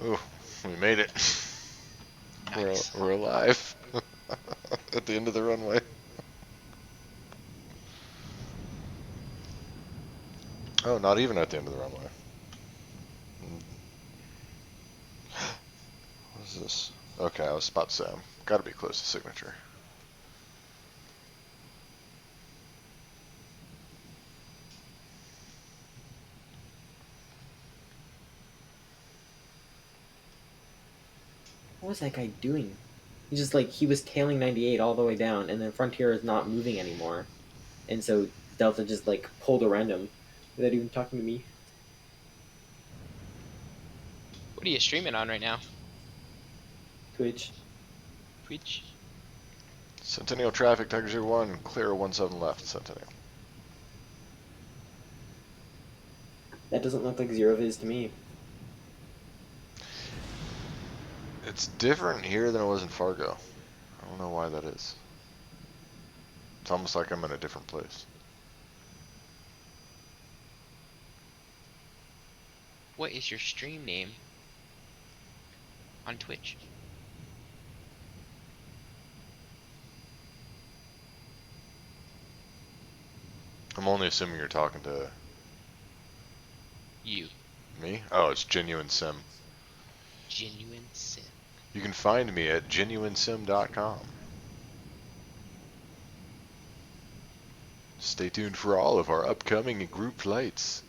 Ooh, we made it. Nice. We're alive at the end of the runway. Oh, not even at the end of the runway. What is this? Okay, I was about to say, I'm gotta be close to signature. What was that guy doing? He's just like, he was tailing 98 all the way down, and then Frontier is not moving anymore. And so Delta just like pulled around him without even talking to me. What are you streaming on right now? Twitch. Twitch? Centennial traffic, Tiger 01, clear 17 left, Centennial. That doesn't look like Zero Viz to me. It's different here than it was in Fargo. I don't know why that is. It's almost like I'm in a different place. What is your stream name on Twitch? I'm only assuming you're talking to You. me? Oh, it's Genuine Sim. Genuine Sim. You can find me at genuinesim.com. Stay tuned for all of our upcoming group flights.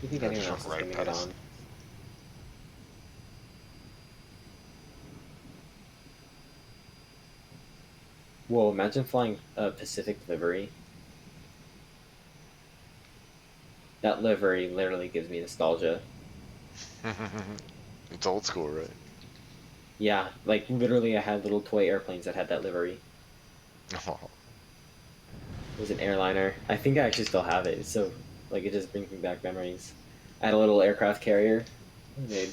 Do you think I anyone just else went is right gonna get past. on? Whoa, imagine flying a Pacific livery. That livery literally gives me nostalgia. It's old school, right? Yeah, like literally I had little toy airplanes that had that livery. Oh. It was an airliner. I think I actually still have it. So like it just brings me back memories. I had a little aircraft carrier. And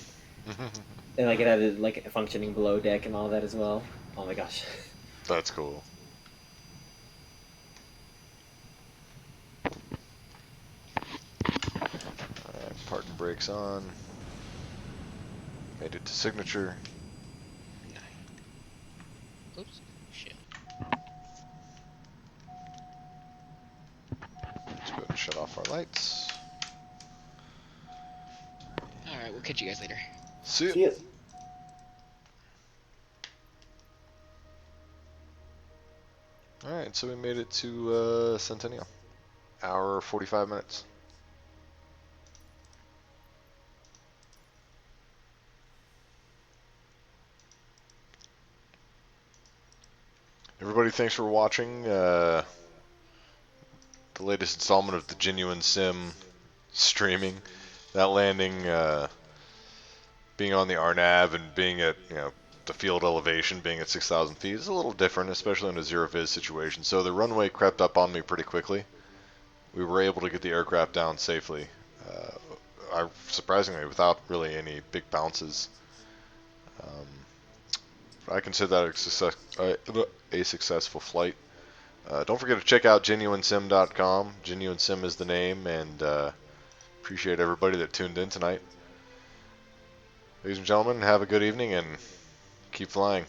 like it had like a functioning below deck and all that as well. Oh my gosh. That's cool. Alright, parking brakes on. Made it to signature. Oops. Shit. Let's go and shut off our lights. Alright, we'll catch you guys later. See ya. See ya. Alright, so we made it to Centennial. Hour 45 minutes. Everybody, thanks for watching the latest installment of the Genuine Sim streaming. That landing, being on the RNAV and being at, the field elevation, being at 6,000 feet is a little different, especially in a zero-viz situation. So the runway crept up on me pretty quickly. We were able to get the aircraft down safely, surprisingly without really any big bounces. I consider that a successful flight. Don't forget to check out genuinesim.com. Genuine Sim is the name, and appreciate everybody that tuned in tonight. Ladies and gentlemen, have a good evening and keep flying.